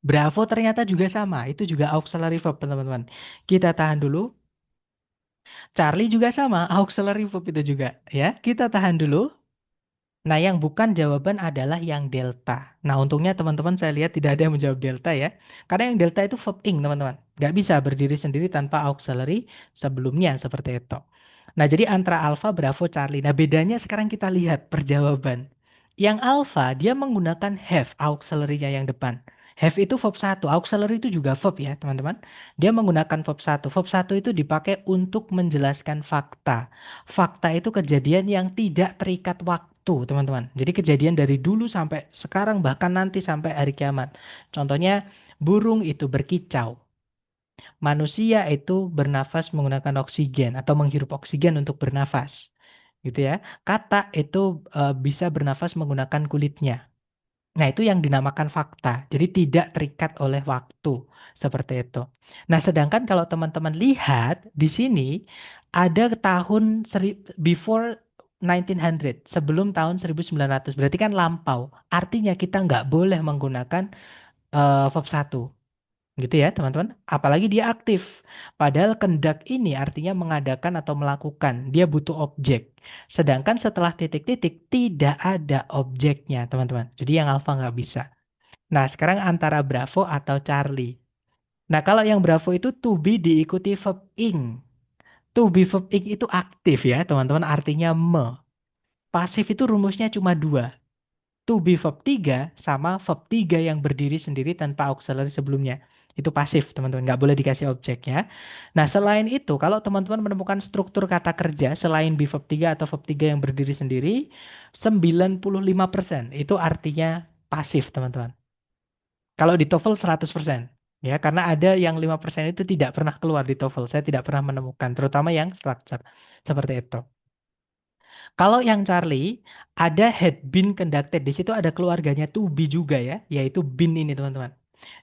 Bravo ternyata juga sama. Itu juga auxiliary verb, teman-teman. Kita tahan dulu. Charlie juga sama. Auxiliary verb itu juga. Ya, kita tahan dulu. Nah, yang bukan jawaban adalah yang delta. Nah, untungnya teman-teman saya lihat tidak ada yang menjawab delta ya. Karena yang delta itu verb ing, teman-teman. Nggak bisa berdiri sendiri tanpa auxiliary sebelumnya, seperti itu. Nah, jadi antara Alpha, Bravo, Charlie. Nah, bedanya sekarang kita lihat perjawaban. Yang Alpha, dia menggunakan have, auxiliary-nya yang depan. Have itu verb satu, auxiliary itu juga verb ya, teman-teman. Dia menggunakan verb satu. Verb satu itu dipakai untuk menjelaskan fakta. Fakta itu kejadian yang tidak terikat waktu. waktu, teman-teman. Jadi kejadian dari dulu sampai sekarang, bahkan nanti sampai hari kiamat. Contohnya, burung itu berkicau. Manusia itu bernafas menggunakan oksigen atau menghirup oksigen untuk bernafas. Gitu ya. Katak itu bisa bernafas menggunakan kulitnya. Nah, itu yang dinamakan fakta. Jadi tidak terikat oleh waktu. Seperti itu. Nah, sedangkan kalau teman-teman lihat di sini ada tahun before 1900, sebelum tahun 1900. Berarti kan lampau. Artinya kita nggak boleh menggunakan verb 1. Gitu ya, teman-teman. Apalagi dia aktif. Padahal kendak ini artinya mengadakan atau melakukan. Dia butuh objek. Sedangkan setelah titik-titik tidak ada objeknya, teman-teman. Jadi yang alfa nggak bisa. Nah, sekarang antara Bravo atau Charlie. Nah, kalau yang Bravo itu to be diikuti verb ing. To be verb ing itu aktif ya, teman-teman. Artinya me. Pasif itu rumusnya cuma dua. To be verb 3 sama verb 3 yang berdiri sendiri tanpa auxiliary sebelumnya. Itu pasif, teman-teman. Nggak boleh dikasih objeknya. Nah, selain itu, kalau teman-teman menemukan struktur kata kerja selain be verb 3 atau verb 3 yang berdiri sendiri, 95% itu artinya pasif, teman-teman. Kalau di TOEFL 100%. Ya, karena ada yang 5% itu tidak pernah keluar di TOEFL. Saya tidak pernah menemukan, terutama yang structure. Seperti itu. Kalau yang Charlie, ada had been conducted. Di situ ada keluarganya to be juga ya, yaitu been ini teman-teman.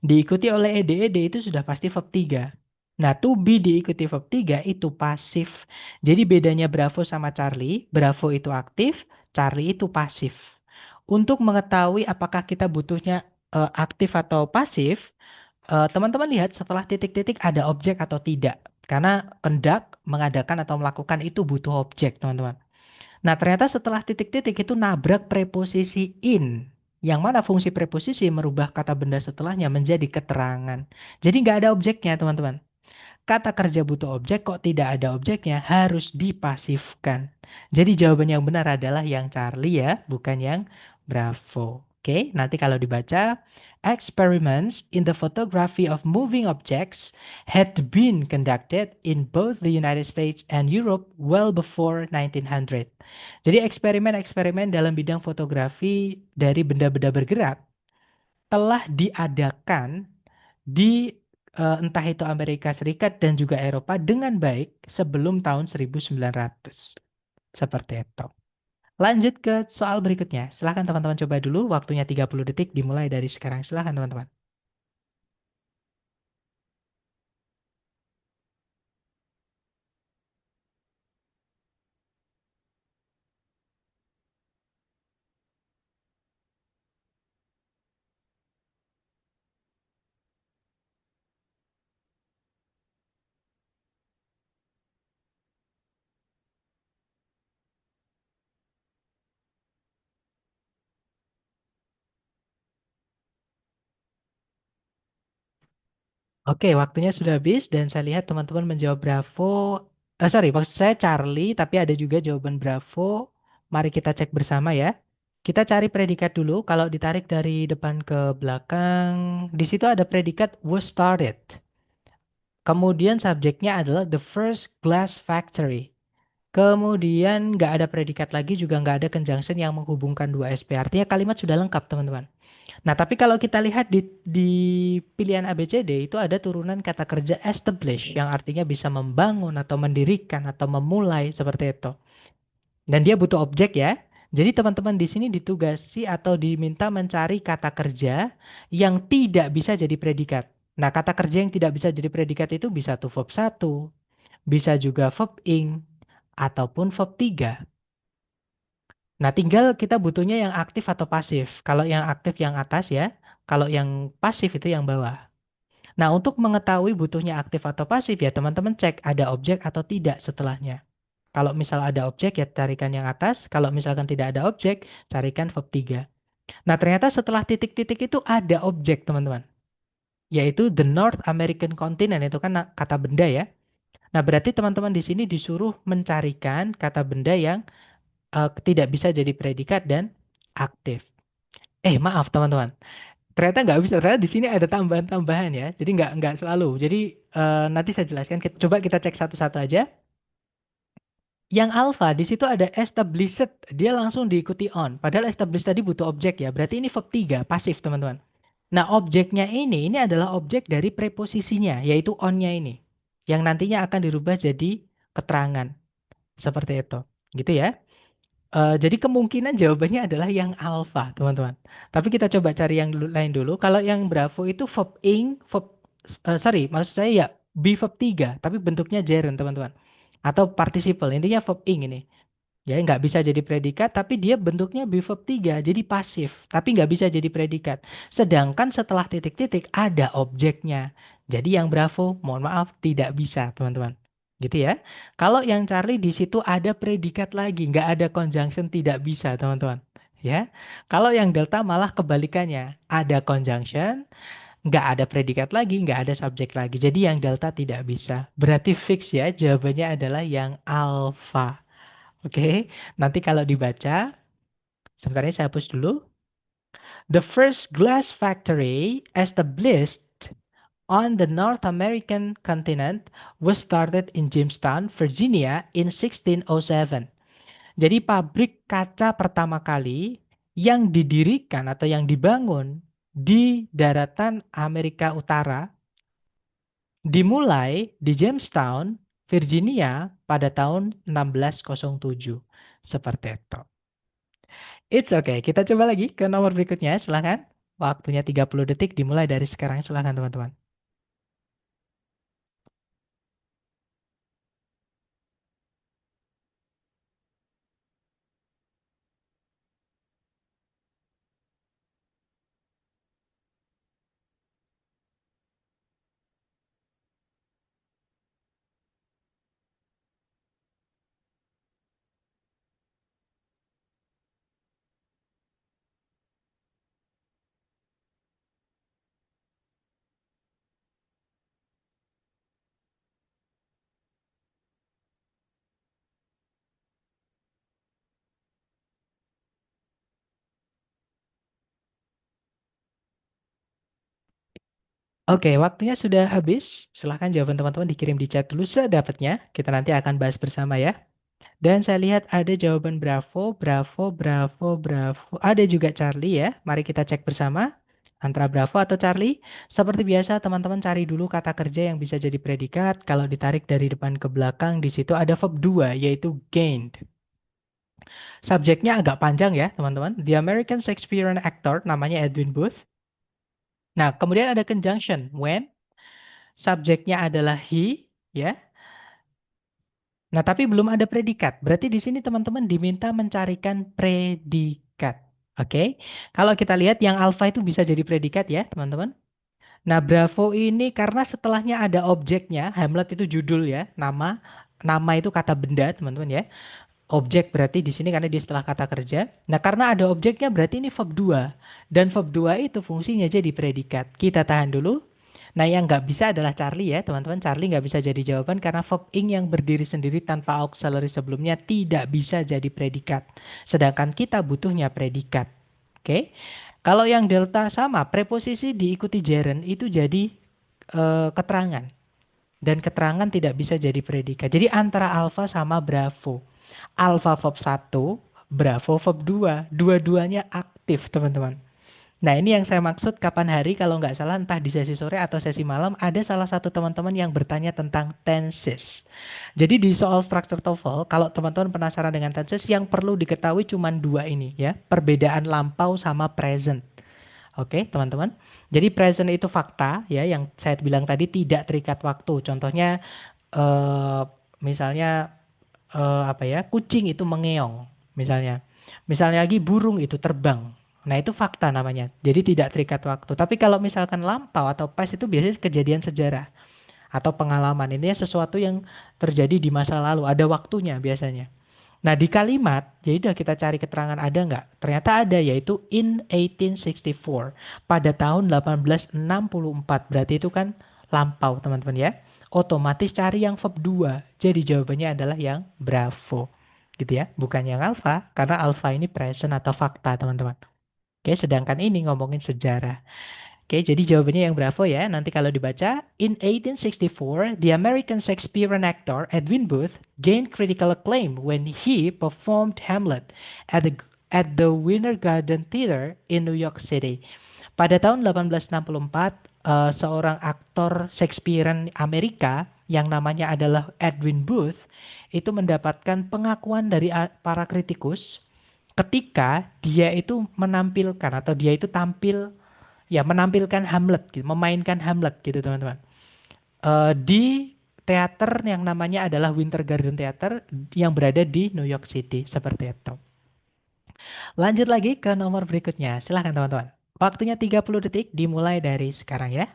Diikuti oleh ed itu sudah pasti verb 3. Nah, to be diikuti verb 3 itu pasif. Jadi bedanya Bravo sama Charlie, Bravo itu aktif, Charlie itu pasif. Untuk mengetahui apakah kita butuhnya aktif atau pasif, teman-teman lihat setelah titik-titik ada objek atau tidak. Karena conduct, mengadakan atau melakukan itu butuh objek, teman-teman. Nah, ternyata setelah titik-titik itu nabrak preposisi in. Yang mana fungsi preposisi merubah kata benda setelahnya menjadi keterangan. Jadi nggak ada objeknya, teman-teman. Kata kerja butuh objek, kok tidak ada objeknya, harus dipasifkan. Jadi jawaban yang benar adalah yang Charlie ya, bukan yang Bravo. Oke, nanti kalau dibaca, experiments in the photography of moving objects had been conducted in both the United States and Europe well before 1900. Jadi eksperimen-eksperimen dalam bidang fotografi dari benda-benda bergerak telah diadakan di entah itu Amerika Serikat dan juga Eropa dengan baik sebelum tahun 1900. Seperti itu. Lanjut ke soal berikutnya. Silahkan teman-teman coba dulu. Waktunya 30 detik dimulai dari sekarang. Silahkan teman-teman. Oke, waktunya sudah habis dan saya lihat teman-teman menjawab Bravo. Sorry, maksud saya Charlie, tapi ada juga jawaban Bravo. Mari kita cek bersama ya. Kita cari predikat dulu. Kalau ditarik dari depan ke belakang, di situ ada predikat was started. Kemudian subjeknya adalah the first glass factory. Kemudian nggak ada predikat lagi, juga nggak ada conjunction yang menghubungkan dua SP. Artinya kalimat sudah lengkap, teman-teman. Nah, tapi kalau kita lihat di pilihan ABCD itu ada turunan kata kerja establish yang artinya bisa membangun atau mendirikan atau memulai seperti itu. Dan dia butuh objek ya. Jadi teman-teman di sini ditugasi atau diminta mencari kata kerja yang tidak bisa jadi predikat. Nah, kata kerja yang tidak bisa jadi predikat itu bisa tuh verb 1, bisa juga verb ing, ataupun verb 3. Nah, tinggal kita butuhnya yang aktif atau pasif. Kalau yang aktif yang atas ya, kalau yang pasif itu yang bawah. Nah, untuk mengetahui butuhnya aktif atau pasif ya teman-teman cek ada objek atau tidak setelahnya. Kalau misal ada objek ya carikan yang atas, kalau misalkan tidak ada objek, carikan verb 3. Nah, ternyata setelah titik-titik itu ada objek teman-teman, yaitu the North American Continent, itu kan kata benda ya. Nah, berarti teman-teman di sini disuruh mencarikan kata benda yang tidak bisa jadi predikat dan aktif. Maaf teman-teman. Ternyata nggak bisa. Ternyata di sini ada tambahan-tambahan ya. Jadi nggak selalu. Jadi nanti saya jelaskan. Coba kita cek satu-satu aja. Yang alpha di situ ada established, dia langsung diikuti on. Padahal established tadi butuh objek ya. Berarti ini verb 3, pasif teman-teman. Nah, objeknya ini adalah objek dari preposisinya, yaitu on-nya ini. Yang nantinya akan dirubah jadi keterangan. Seperti itu. Gitu ya. Jadi kemungkinan jawabannya adalah yang alpha, teman-teman. Tapi kita coba cari yang lain dulu. Kalau yang Bravo itu verb ing, sorry, maksud saya ya be verb 3, tapi bentuknya gerund, teman-teman. Atau participle, intinya verb ing ini. Ya, nggak bisa jadi predikat, tapi dia bentuknya be verb 3, jadi pasif. Tapi nggak bisa jadi predikat. Sedangkan setelah titik-titik ada objeknya. Jadi yang Bravo, mohon maaf, tidak bisa, teman-teman. Gitu ya. Kalau yang Charlie di situ ada predikat lagi, nggak ada conjunction, tidak bisa, teman-teman. Ya. Kalau yang Delta malah kebalikannya. Ada conjunction, nggak ada predikat lagi, nggak ada subjek lagi. Jadi yang Delta tidak bisa. Berarti fix ya, jawabannya adalah yang alpha. Oke, nanti kalau dibaca, sebentar ya saya hapus dulu. The first glass factory established on the North American continent was started in Jamestown, Virginia in 1607. Jadi pabrik kaca pertama kali yang didirikan atau yang dibangun di daratan Amerika Utara dimulai di Jamestown, Virginia pada tahun 1607. Seperti itu. It's okay. Kita coba lagi ke nomor berikutnya. Silahkan. Waktunya 30 detik dimulai dari sekarang. Silahkan teman-teman. Oke, waktunya sudah habis. Silahkan jawaban teman-teman dikirim di chat dulu sedapatnya. Kita nanti akan bahas bersama ya. Dan saya lihat ada jawaban Bravo, Bravo, Bravo, Bravo. Ada juga Charlie ya. Mari kita cek bersama. Antara Bravo atau Charlie. Seperti biasa teman-teman cari dulu kata kerja yang bisa jadi predikat. Kalau ditarik dari depan ke belakang di situ ada verb 2 yaitu gained. Subjeknya agak panjang ya, teman-teman. The American Shakespearean actor namanya Edwin Booth. Nah, kemudian ada conjunction when, subjeknya adalah he, ya. Nah, tapi belum ada predikat. Berarti di sini teman-teman diminta mencarikan predikat. Oke. Kalau kita lihat yang alpha itu bisa jadi predikat ya, teman-teman. Nah, Bravo ini karena setelahnya ada objeknya, Hamlet itu judul ya, nama, nama itu kata benda, teman-teman ya. Objek berarti di sini karena di setelah kata kerja. Nah, karena ada objeknya berarti ini verb 2. Dan verb 2 itu fungsinya jadi predikat. Kita tahan dulu. Nah, yang nggak bisa adalah Charlie ya, teman-teman. Charlie nggak bisa jadi jawaban karena verb ing yang berdiri sendiri tanpa auxiliary sebelumnya tidak bisa jadi predikat. Sedangkan kita butuhnya predikat. Oke. Kalau yang delta sama, preposisi diikuti gerund itu jadi keterangan. Dan keterangan tidak bisa jadi predikat. Jadi antara alpha sama bravo. Alpha verb 1, Bravo verb 2. Dua-duanya aktif, teman-teman. Nah, ini yang saya maksud kapan hari kalau nggak salah entah di sesi sore atau sesi malam ada salah satu teman-teman yang bertanya tentang tenses. Jadi di soal structure TOEFL, kalau teman-teman penasaran dengan tenses yang perlu diketahui cuma dua ini ya, perbedaan lampau sama present. Oke, teman-teman. Jadi present itu fakta ya yang saya bilang tadi tidak terikat waktu. Contohnya eh, misalnya apa ya, kucing itu mengeong misalnya. Misalnya lagi burung itu terbang. Nah, itu fakta namanya. Jadi tidak terikat waktu. Tapi kalau misalkan lampau atau past itu biasanya kejadian sejarah atau pengalaman. Ini sesuatu yang terjadi di masa lalu, ada waktunya biasanya. Nah, di kalimat, jadi udah kita cari keterangan ada nggak? Ternyata ada, yaitu in 1864. Pada tahun 1864. Berarti itu kan lampau, teman-teman ya. Otomatis cari yang verb 2. Jadi jawabannya adalah yang bravo. Gitu ya, bukan yang alpha. Karena alpha ini present atau fakta, teman-teman. Oke, sedangkan ini ngomongin sejarah. Oke, jadi jawabannya yang Bravo ya. Nanti kalau dibaca, in 1864, the American Shakespearean actor Edwin Booth gained critical acclaim when he performed Hamlet at the Winter Garden Theater in New York City. Pada tahun 1864, seorang aktor Shakespearean Amerika yang namanya adalah Edwin Booth itu mendapatkan pengakuan dari para kritikus ketika dia itu menampilkan atau dia itu tampil ya menampilkan Hamlet gitu, memainkan Hamlet gitu teman-teman. Di teater yang namanya adalah Winter Garden Theater yang berada di New York City seperti itu. Lanjut lagi ke nomor berikutnya. Silahkan teman-teman. Waktunya 30 detik dimulai dari sekarang ya.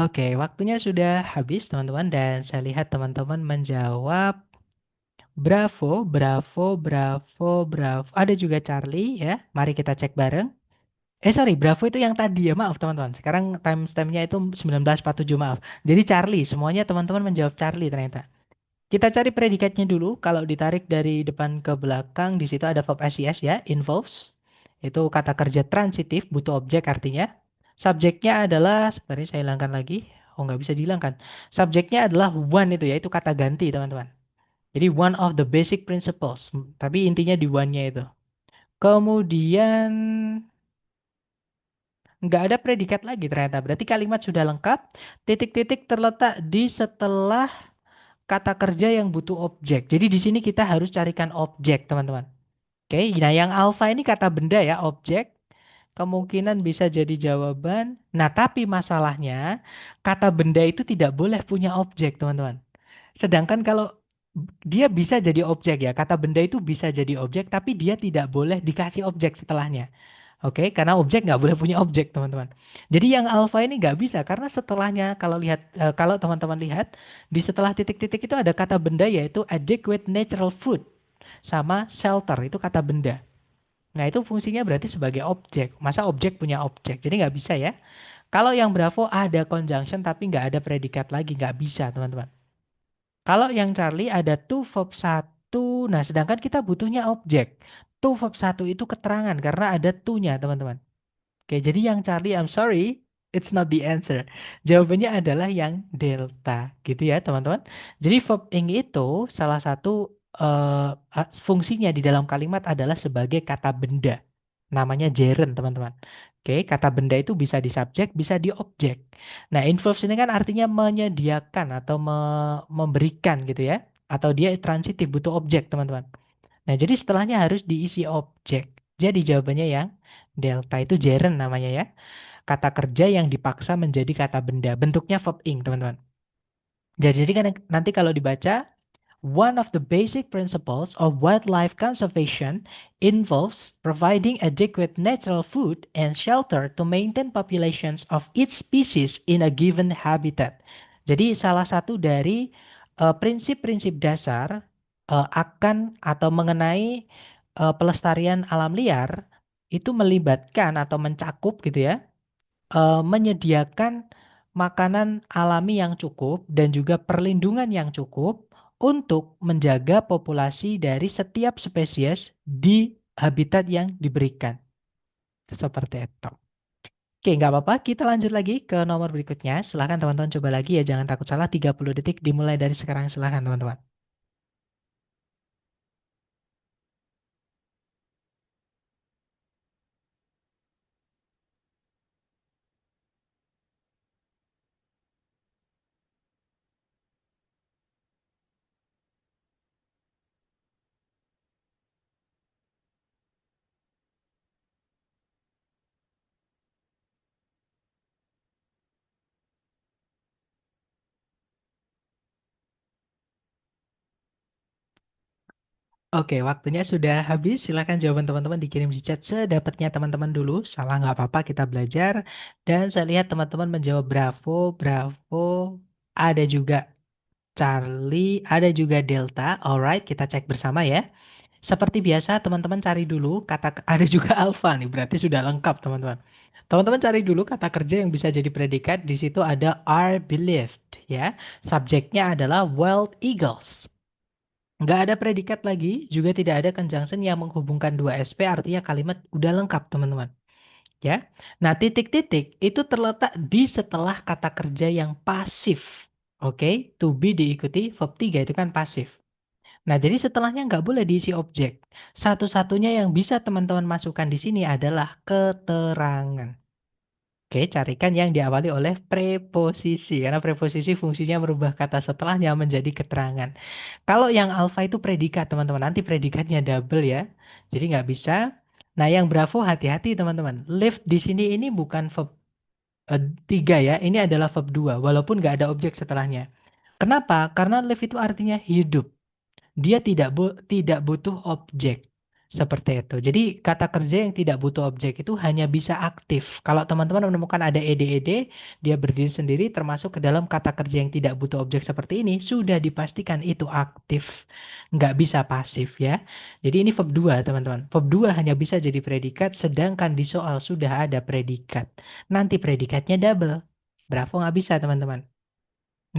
Oke, waktunya sudah habis teman-teman dan saya lihat teman-teman menjawab Bravo, Bravo, Bravo, Bravo. Ada juga Charlie ya. Mari kita cek bareng. Sorry, Bravo itu yang tadi ya, maaf teman-teman. Sekarang timestamp-nya itu 19.47, maaf. Jadi Charlie, semuanya teman-teman menjawab Charlie ternyata. Kita cari predikatnya dulu. Kalau ditarik dari depan ke belakang, di situ ada verb SES ya, involves. Itu kata kerja transitif, butuh objek artinya. Subjeknya adalah, sebenarnya saya hilangkan lagi. Oh, nggak bisa dihilangkan. Subjeknya adalah one itu ya, itu kata ganti teman-teman. Jadi one of the basic principles. Tapi intinya di one-nya itu. Kemudian nggak ada predikat lagi ternyata. Berarti kalimat sudah lengkap. Titik-titik terletak di setelah kata kerja yang butuh objek. Jadi di sini kita harus carikan objek, teman-teman. Oke, nah yang alfa ini kata benda ya, objek. Kemungkinan bisa jadi jawaban. Nah, tapi masalahnya kata benda itu tidak boleh punya objek, teman-teman. Sedangkan kalau dia bisa jadi objek ya, kata benda itu bisa jadi objek, tapi dia tidak boleh dikasih objek setelahnya. Oke, karena objek nggak boleh punya objek, teman-teman. Jadi yang alfa ini nggak bisa, karena setelahnya kalau teman-teman lihat di setelah titik-titik itu ada kata benda yaitu adequate natural food sama shelter itu kata benda. Nah itu fungsinya berarti sebagai objek. Masa objek punya objek? Jadi nggak bisa ya. Kalau yang Bravo ada conjunction tapi nggak ada predikat lagi, nggak bisa teman-teman. Kalau yang Charlie ada to verb satu, nah sedangkan kita butuhnya objek. To verb satu itu keterangan karena ada to-nya teman-teman. Oke, jadi yang Charlie, I'm sorry, it's not the answer. Jawabannya adalah yang delta, gitu ya teman-teman. Jadi verb ing itu salah satu fungsinya di dalam kalimat adalah sebagai kata benda. Namanya gerund, teman-teman. Oke, kata benda itu bisa di subjek, bisa di objek. Nah, involves ini kan artinya menyediakan atau memberikan gitu ya. Atau dia transitif, butuh objek, teman-teman. Nah, jadi setelahnya harus diisi objek. Jadi jawabannya yang delta itu gerund namanya ya. Kata kerja yang dipaksa menjadi kata benda. Bentuknya verb ing, teman-teman. Jadi kan nanti kalau dibaca, one of the basic principles of wildlife conservation involves providing adequate natural food and shelter to maintain populations of each species in a given habitat. Jadi salah satu dari prinsip-prinsip dasar akan atau mengenai pelestarian alam liar itu melibatkan atau mencakup gitu ya, menyediakan makanan alami yang cukup dan juga perlindungan yang cukup untuk menjaga populasi dari setiap spesies di habitat yang diberikan. Seperti itu. Oke, nggak apa-apa. Kita lanjut lagi ke nomor berikutnya. Silahkan teman-teman coba lagi ya. Jangan takut salah. 30 detik dimulai dari sekarang. Silahkan teman-teman. Oke, waktunya sudah habis. Silakan jawaban teman-teman dikirim di chat sedapatnya teman-teman dulu. Salah nggak apa-apa, kita belajar. Dan saya lihat teman-teman menjawab Bravo, Bravo. Ada juga Charlie, ada juga Delta. Alright, kita cek bersama ya. Seperti biasa, teman-teman cari dulu kata ada juga Alpha nih, berarti sudah lengkap teman-teman. Teman-teman cari dulu kata kerja yang bisa jadi predikat. Di situ ada are believed ya. Subjeknya adalah wild eagles. Nggak ada predikat lagi, juga tidak ada conjunction yang menghubungkan dua SP, artinya kalimat udah lengkap teman-teman. Ya. Nah, titik-titik itu terletak di setelah kata kerja yang pasif. Oke, to be diikuti verb 3 itu kan pasif. Nah, jadi setelahnya nggak boleh diisi objek. Satu-satunya yang bisa teman-teman masukkan di sini adalah keterangan. Oke, carikan yang diawali oleh preposisi. Karena preposisi fungsinya merubah kata setelahnya menjadi keterangan. Kalau yang alfa itu predikat, teman-teman. Nanti predikatnya double ya. Jadi nggak bisa. Nah, yang bravo hati-hati, teman-teman. Live di sini ini bukan verb 3 ya. Ini adalah verb 2. Walaupun nggak ada objek setelahnya. Kenapa? Karena live itu artinya hidup. Dia tidak butuh objek. Seperti itu. Jadi kata kerja yang tidak butuh objek itu hanya bisa aktif. Kalau teman-teman menemukan ada ed-ed, dia berdiri sendiri termasuk ke dalam kata kerja yang tidak butuh objek seperti ini, sudah dipastikan itu aktif. Nggak bisa pasif ya. Jadi ini verb 2 teman-teman. Verb 2 hanya bisa jadi predikat, sedangkan di soal sudah ada predikat. Nanti predikatnya double. Bravo nggak bisa teman-teman.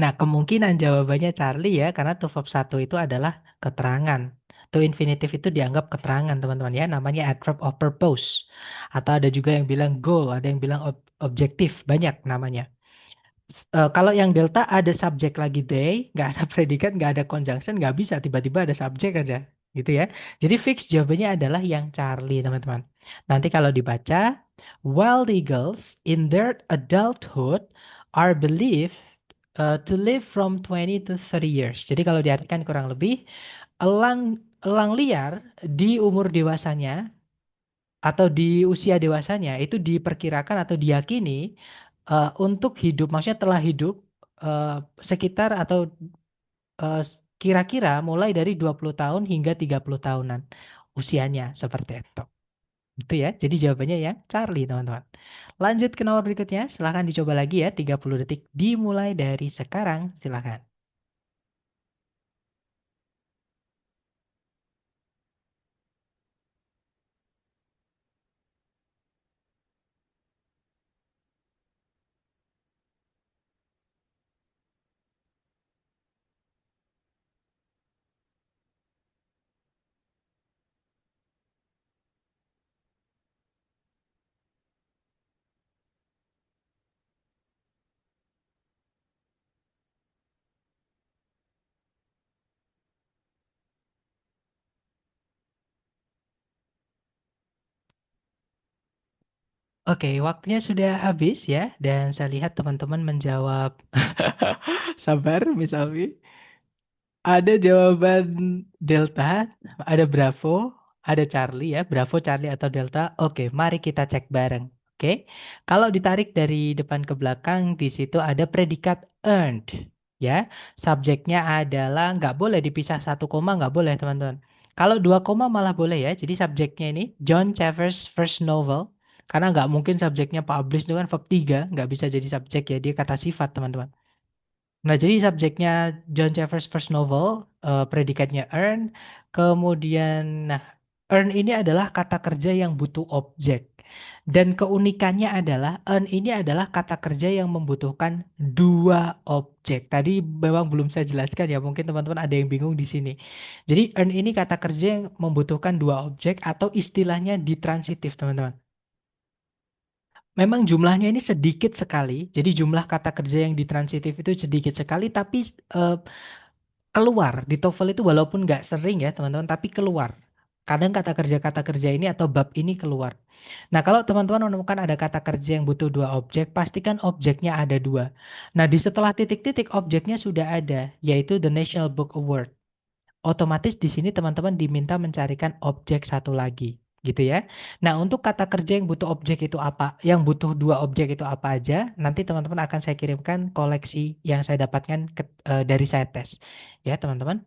Nah, kemungkinan jawabannya Charlie ya, karena to verb 1 itu adalah keterangan. To infinitive itu dianggap keterangan, teman-teman ya, namanya adverb of purpose. Atau ada juga yang bilang goal, ada yang bilang objektif, banyak namanya. Kalau yang delta ada subjek lagi they, nggak ada predikat, nggak ada conjunction, nggak bisa tiba-tiba ada subjek aja, gitu ya. Jadi fix jawabannya adalah yang Charlie, teman-teman. Nanti kalau dibaca, wild eagles in their adulthood are believed to live from 20 to 30 years. Jadi kalau diartikan kurang lebih, elang elang liar di umur dewasanya atau di usia dewasanya itu diperkirakan atau diyakini untuk hidup, maksudnya telah hidup sekitar atau kira-kira mulai dari 20 tahun hingga 30 tahunan usianya seperti itu. Itu ya. Jadi jawabannya ya Charlie, teman-teman. Lanjut ke nomor berikutnya. Silahkan dicoba lagi ya. 30 detik dimulai dari sekarang. Silahkan. Oke, waktunya sudah habis ya. Dan saya lihat teman-teman menjawab. Sabar, Miss Alfi. Ada jawaban Delta, ada Bravo, ada Charlie ya. Bravo, Charlie atau Delta. Oke, mari kita cek bareng. Oke, kalau ditarik dari depan ke belakang, di situ ada predikat earned. Ya, subjeknya adalah nggak boleh dipisah satu koma, nggak boleh teman-teman. Kalau dua koma malah boleh ya. Jadi subjeknya ini John Cheevers' first novel. Karena nggak mungkin subjeknya publish itu kan verb 3, nggak bisa jadi subjek ya. Dia kata sifat teman-teman. Nah, jadi subjeknya John Cheevers' first novel, predikatnya earn, kemudian, nah, earn ini adalah kata kerja yang butuh objek. Dan keunikannya adalah, earn ini adalah kata kerja yang membutuhkan dua objek. Tadi memang belum saya jelaskan ya, mungkin teman-teman ada yang bingung di sini. Jadi, earn ini kata kerja yang membutuhkan dua objek atau istilahnya ditransitif, teman-teman. Memang jumlahnya ini sedikit sekali, jadi jumlah kata kerja yang ditransitif itu sedikit sekali, tapi eh, keluar di TOEFL itu walaupun nggak sering ya teman-teman, tapi keluar. Kadang kata kerja ini atau bab ini keluar. Nah, kalau teman-teman menemukan ada kata kerja yang butuh dua objek, pastikan objeknya ada dua. Nah, di setelah titik-titik objeknya sudah ada, yaitu the National Book Award. Otomatis di sini teman-teman diminta mencarikan objek satu lagi, gitu ya. Nah, untuk kata kerja yang butuh objek itu apa? Yang butuh dua objek itu apa aja? Nanti teman-teman akan saya kirimkan koleksi yang saya dapatkan dari saya tes. Ya, teman-teman.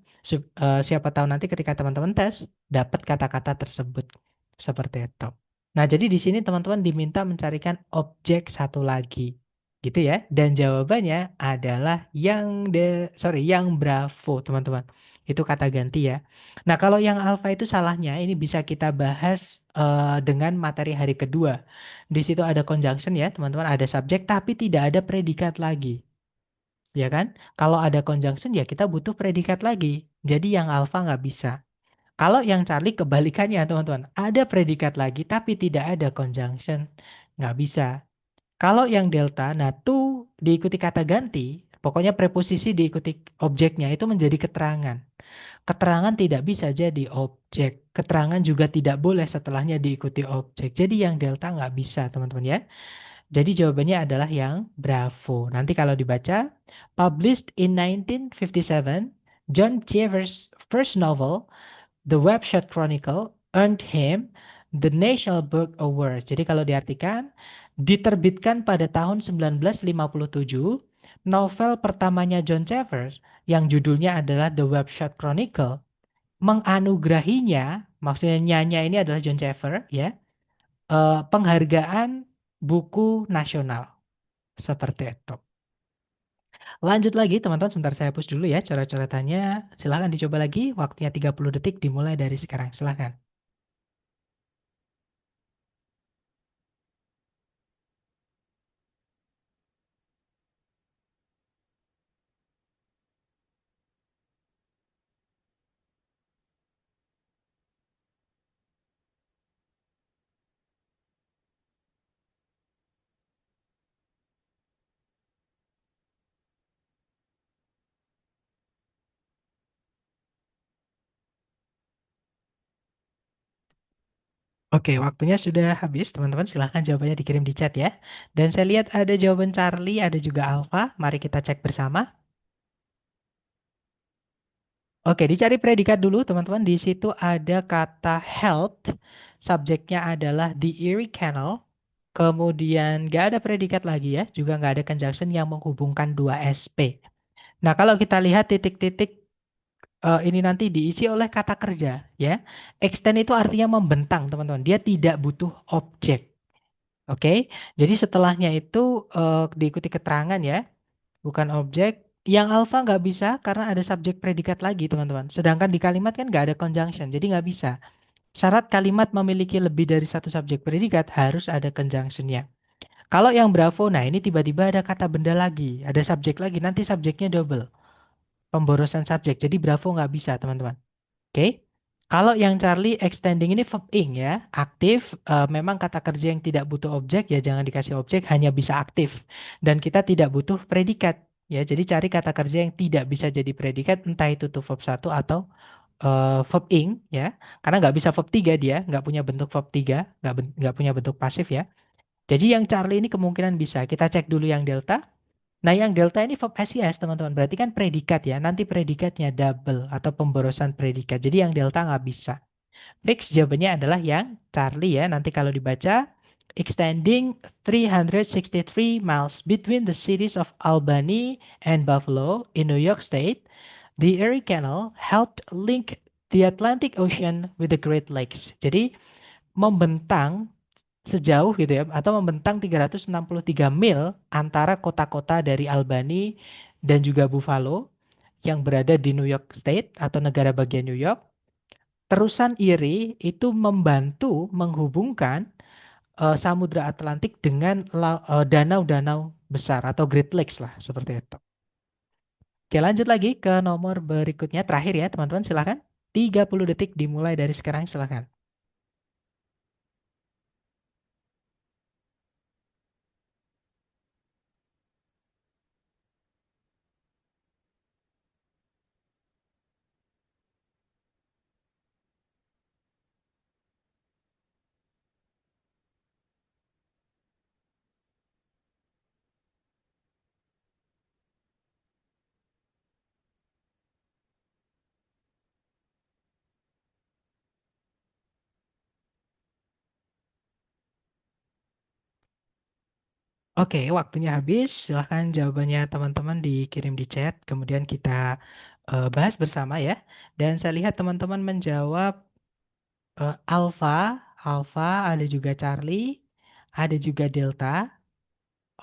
Siapa tahu nanti ketika teman-teman tes, dapat kata-kata tersebut. Seperti itu. Nah, jadi di sini teman-teman diminta mencarikan objek satu lagi. Gitu ya. Dan jawabannya adalah yang Bravo, teman-teman. Itu kata ganti ya. Nah, kalau yang alfa itu salahnya, ini bisa kita bahas dengan materi hari kedua. Di situ ada conjunction ya, teman-teman, ada subjek tapi tidak ada predikat lagi. Ya kan? Kalau ada conjunction ya kita butuh predikat lagi. Jadi yang alfa nggak bisa. Kalau yang Charlie kebalikannya, teman-teman. Ada predikat lagi tapi tidak ada conjunction. Nggak bisa. Kalau yang delta, nah to diikuti kata ganti, pokoknya preposisi diikuti objeknya itu menjadi keterangan. Keterangan tidak bisa jadi objek. Keterangan juga tidak boleh setelahnya diikuti objek. Jadi yang delta nggak bisa, teman-teman ya. Jadi jawabannya adalah yang Bravo. Nanti kalau dibaca, published in 1957, John Cheever's first novel, The Webshot Chronicle, earned him the National Book Award. Jadi kalau diartikan, diterbitkan pada tahun 1957, novel pertamanya John Cheever yang judulnya adalah The Webshot Chronicle, menganugerahinya, maksudnya nyanya ini adalah John Cheever ya, penghargaan buku nasional. Seperti itu. Lanjut lagi teman-teman, sebentar saya hapus dulu ya coret-coretannya. Silahkan dicoba lagi, waktunya 30 detik dimulai dari sekarang. Silahkan. Oke, waktunya sudah habis. Teman-teman silahkan jawabannya dikirim di chat ya. Dan saya lihat ada jawaban Charlie, ada juga Alpha. Mari kita cek bersama. Oke, dicari predikat dulu teman-teman. Di situ ada kata helped. Subjeknya adalah the Erie Canal. Kemudian nggak ada predikat lagi ya. Juga nggak ada conjunction yang menghubungkan dua SP. Nah, kalau kita lihat titik-titik ini nanti diisi oleh kata kerja ya. Extend itu artinya membentang, teman-teman. Dia tidak butuh objek. Oke. Jadi setelahnya itu diikuti keterangan ya, bukan objek. Yang alfa nggak bisa karena ada subjek predikat lagi, teman-teman. Sedangkan di kalimat kan nggak ada conjunction, jadi nggak bisa. Syarat kalimat memiliki lebih dari satu subjek predikat harus ada conjunctionnya. Kalau yang bravo, nah ini tiba-tiba ada kata benda lagi, ada subjek lagi, nanti subjeknya double. Pemborosan subjek, jadi bravo nggak bisa, teman-teman. Oke. Kalau yang Charlie extending ini verb ing ya, aktif, memang kata kerja yang tidak butuh objek ya jangan dikasih objek, hanya bisa aktif. Dan kita tidak butuh predikat ya. Jadi cari kata kerja yang tidak bisa jadi predikat, entah itu tuh verb satu atau verb ing ya. Karena nggak bisa verb 3 dia, nggak punya bentuk verb 3, nggak punya bentuk pasif ya. Jadi yang Charlie ini kemungkinan bisa. Kita cek dulu yang delta. Nah, yang delta ini verb SES, teman-teman. Berarti kan predikat ya. Nanti predikatnya double atau pemborosan predikat. Jadi yang delta nggak bisa. Fix jawabannya adalah yang Charlie ya. Nanti kalau dibaca, extending 363 miles between the cities of Albany and Buffalo in New York State, the Erie Canal helped link the Atlantic Ocean with the Great Lakes. Jadi membentang sejauh gitu ya, atau membentang 363 mil antara kota-kota dari Albany dan juga Buffalo yang berada di New York State atau negara bagian New York. Terusan Erie itu membantu menghubungkan Samudra Atlantik dengan danau-danau besar atau Great Lakes lah seperti itu. Oke, lanjut lagi ke nomor berikutnya terakhir ya teman-teman, silakan. 30 detik dimulai dari sekarang, silakan. Oke, waktunya habis. Silahkan jawabannya teman-teman dikirim di chat. Kemudian kita bahas bersama ya. Dan saya lihat teman-teman menjawab Alpha, Alpha, ada juga Charlie, ada juga Delta.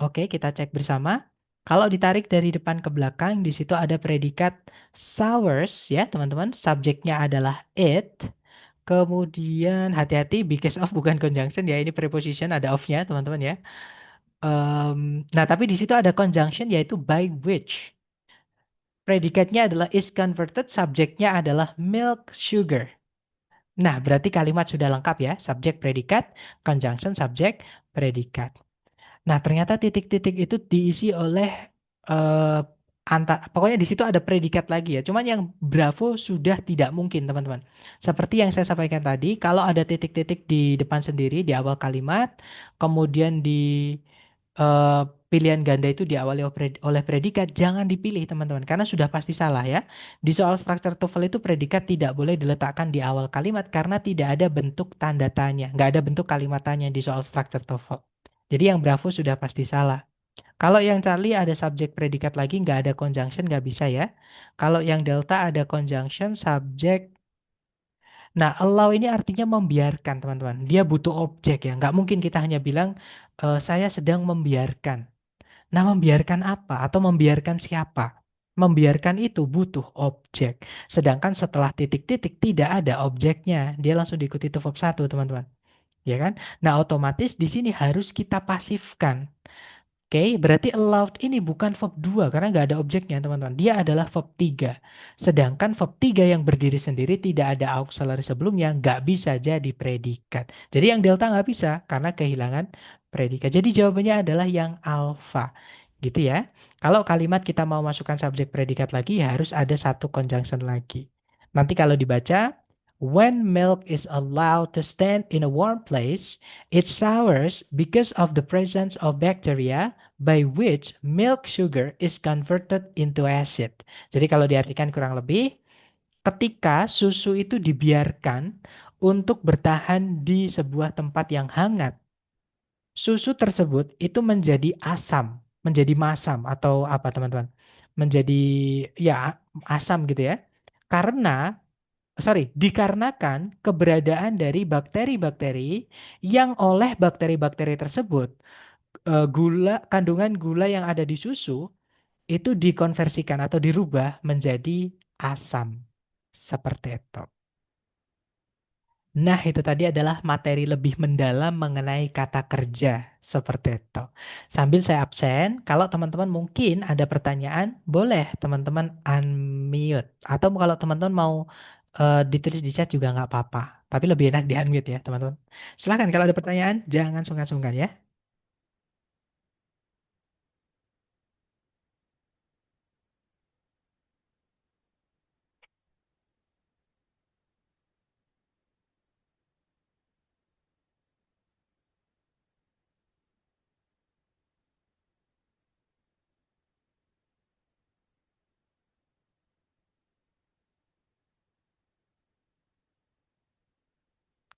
Oke, kita cek bersama. Kalau ditarik dari depan ke belakang, di situ ada predikat sours ya, teman-teman. Subjeknya adalah it. Kemudian hati-hati because of bukan conjunction ya, ini preposition ada of-nya, teman-teman ya. Nah, tapi di situ ada conjunction yaitu by which. Predikatnya adalah is converted, subjeknya adalah milk sugar. Nah, berarti kalimat sudah lengkap ya, subjek predikat, conjunction subjek predikat. Nah, ternyata titik-titik itu diisi oleh eh pokoknya di situ ada predikat lagi ya. Cuman yang Bravo sudah tidak mungkin, teman-teman. Seperti yang saya sampaikan tadi, kalau ada titik-titik di depan sendiri di awal kalimat, kemudian di eh, pilihan ganda itu diawali oleh predikat, jangan dipilih, teman-teman, karena sudah pasti salah ya. Di soal struktur TOEFL itu predikat tidak boleh diletakkan di awal kalimat karena tidak ada bentuk tanda tanya, nggak ada bentuk kalimat tanya di soal struktur TOEFL. Jadi yang Bravo sudah pasti salah. Kalau yang Charlie ada subjek predikat lagi, nggak ada conjunction, nggak bisa ya. Kalau yang Delta ada conjunction, subjek. Nah, allow ini artinya membiarkan, teman-teman. Dia butuh objek ya. Nggak mungkin kita hanya bilang, saya sedang membiarkan. Nah, membiarkan apa? Atau membiarkan siapa? Membiarkan itu butuh objek. Sedangkan setelah titik-titik tidak ada objeknya. Dia langsung diikuti to verb 1, teman-teman. Ya kan? Nah, otomatis di sini harus kita pasifkan. Oke, berarti allowed ini bukan verb 2 karena nggak ada objeknya, teman-teman. Dia adalah verb 3. Sedangkan verb 3 yang berdiri sendiri tidak ada auxiliary sebelumnya, nggak bisa jadi predikat. Jadi yang delta nggak bisa karena kehilangan predikat. Jadi jawabannya adalah yang alpha. Gitu ya. Kalau kalimat kita mau masukkan subjek predikat lagi, ya harus ada satu conjunction lagi. Nanti kalau dibaca, when milk is allowed to stand in a warm place, it sours because of the presence of bacteria by which milk sugar is converted into acid. Jadi kalau diartikan kurang lebih, ketika susu itu dibiarkan untuk bertahan di sebuah tempat yang hangat, susu tersebut itu menjadi asam, menjadi masam atau apa teman-teman? Menjadi ya asam gitu ya. Karena dikarenakan keberadaan dari bakteri-bakteri yang oleh bakteri-bakteri tersebut kandungan gula yang ada di susu itu dikonversikan atau dirubah menjadi asam. Seperti itu. Nah, itu tadi adalah materi lebih mendalam mengenai kata kerja. Seperti itu. Sambil saya absen, kalau teman-teman mungkin ada pertanyaan, boleh teman-teman unmute. Atau kalau teman-teman mau ditulis di chat juga nggak apa-apa. Tapi lebih enak di unmute ya, teman-teman. Silahkan kalau ada pertanyaan, jangan sungkan-sungkan ya.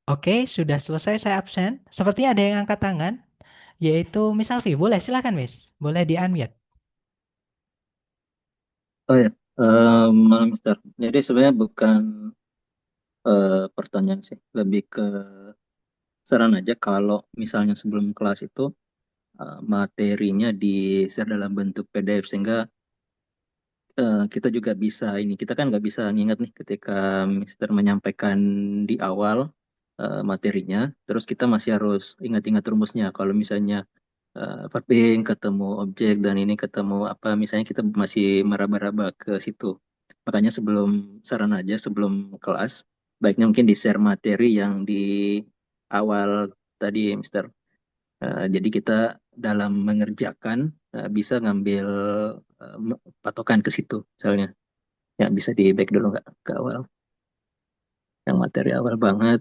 Oke, sudah selesai saya absen. Sepertinya ada yang angkat tangan, yaitu Miss Alfi. Boleh, silakan Miss. Boleh di unmute. Oh ya, Malam Mister. Jadi sebenarnya bukan pertanyaan sih, lebih ke saran aja kalau misalnya sebelum kelas itu materinya di-share dalam bentuk PDF sehingga kita juga bisa ini, kita kan nggak bisa nginget nih ketika Mister menyampaikan di awal materinya, terus kita masih harus ingat-ingat rumusnya. Kalau misalnya verbing ketemu objek dan ini ketemu apa misalnya kita masih meraba-raba ke situ. Makanya sebelum saran aja sebelum kelas baiknya mungkin di share materi yang di awal tadi Mister. Jadi kita dalam mengerjakan bisa ngambil patokan ke situ misalnya. Ya bisa di back dulu nggak ke awal yang materi awal banget.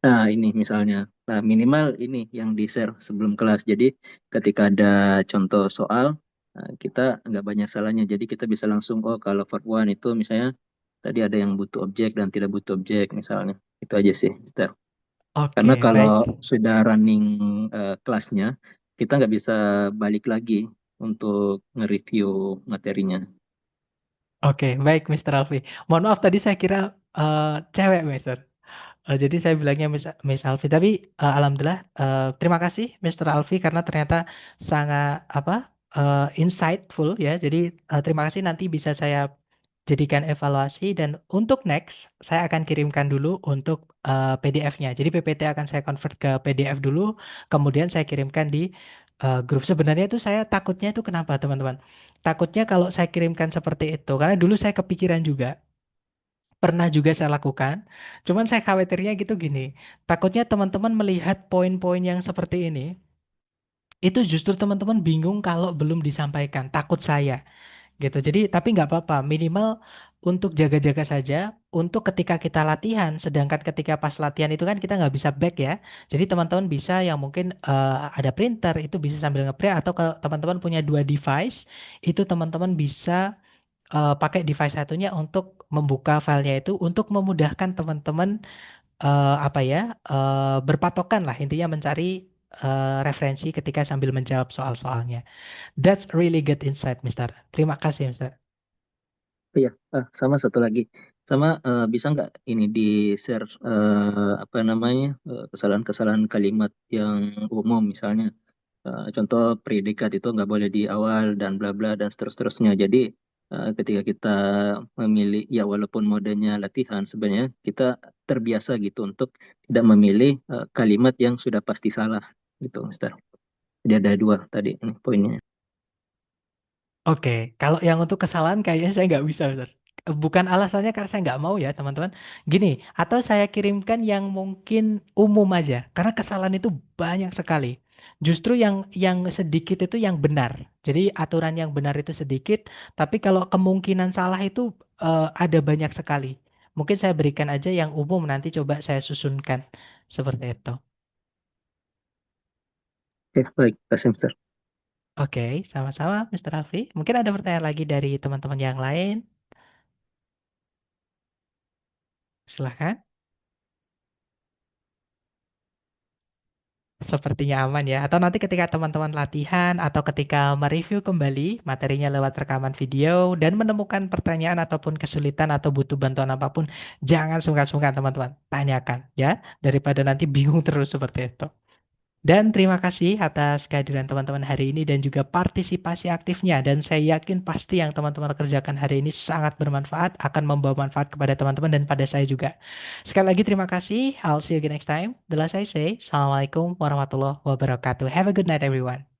Nah, ini misalnya. Nah, minimal ini yang di-share sebelum kelas. Jadi, ketika ada contoh soal, kita nggak banyak salahnya. Jadi, kita bisa langsung, oh kalau part 1 itu misalnya tadi ada yang butuh objek dan tidak butuh objek misalnya. Itu aja sih, Mister. Karena Oke, kalau baik. sudah running kelasnya, kita nggak bisa balik lagi untuk nge-review materinya. Oke, baik Mr. Alfi. Mohon maaf tadi saya kira cewek, Mister. Jadi saya bilangnya Miss Alfi, tapi alhamdulillah terima kasih Mr. Alfi karena ternyata sangat apa insightful ya. Jadi terima kasih nanti bisa saya jadikan evaluasi dan untuk next saya akan kirimkan dulu untuk PDF-nya. Jadi PPT akan saya convert ke PDF dulu, kemudian saya kirimkan di grup. Sebenarnya itu saya takutnya itu kenapa teman-teman? Takutnya kalau saya kirimkan seperti itu, karena dulu saya kepikiran juga pernah juga saya lakukan. Cuman saya khawatirnya gitu gini. Takutnya teman-teman melihat poin-poin yang seperti ini, itu justru teman-teman bingung kalau belum disampaikan. Takut saya gitu. Jadi tapi nggak apa-apa. Minimal untuk jaga-jaga saja. Untuk ketika kita latihan, sedangkan ketika pas latihan itu kan kita nggak bisa back ya. Jadi teman-teman bisa yang mungkin ada printer itu bisa sambil ngeprint atau kalau teman-teman punya dua device, itu teman-teman bisa pakai device satunya untuk membuka filenya itu untuk memudahkan teman-teman apa ya berpatokan lah intinya mencari referensi ketika sambil menjawab soal-soalnya. That's really good insight, Mister. Terima kasih, Mister. Iya, sama satu lagi. Sama bisa nggak ini di share apa namanya kesalahan-kesalahan kalimat yang umum misalnya contoh predikat itu nggak boleh di awal dan bla bla dan seterusnya. Jadi ketika kita memilih ya walaupun modenya latihan sebenarnya kita terbiasa gitu untuk tidak memilih kalimat yang sudah pasti salah gitu, Mister. Jadi ada dua tadi ini poinnya. Oke, kalau yang untuk kesalahan kayaknya saya nggak bisa, Mister. Bukan alasannya karena saya nggak mau ya, teman-teman. Gini, atau saya kirimkan yang mungkin umum aja, karena kesalahan itu banyak sekali. Justru yang sedikit itu yang benar. Jadi aturan yang benar itu sedikit, tapi kalau kemungkinan salah itu ada banyak sekali. Mungkin saya berikan aja yang umum, nanti coba saya susunkan seperti itu. Oke, baik, terima kasih, Mister. Oke, sama-sama, Mr. Alfi. Mungkin ada pertanyaan lagi dari teman-teman yang lain. Silahkan. Sepertinya aman ya. Atau nanti ketika teman-teman latihan atau ketika mereview kembali materinya lewat rekaman video dan menemukan pertanyaan ataupun kesulitan atau butuh bantuan apapun, jangan sungkan-sungkan teman-teman. Tanyakan ya, daripada nanti bingung terus seperti itu. Dan terima kasih atas kehadiran teman-teman hari ini dan juga partisipasi aktifnya. Dan saya yakin pasti yang teman-teman kerjakan hari ini sangat bermanfaat, akan membawa manfaat kepada teman-teman dan pada saya juga. Sekali lagi terima kasih. I'll see you again next time. The last I say, Assalamualaikum warahmatullahi wabarakatuh. Have a good night everyone.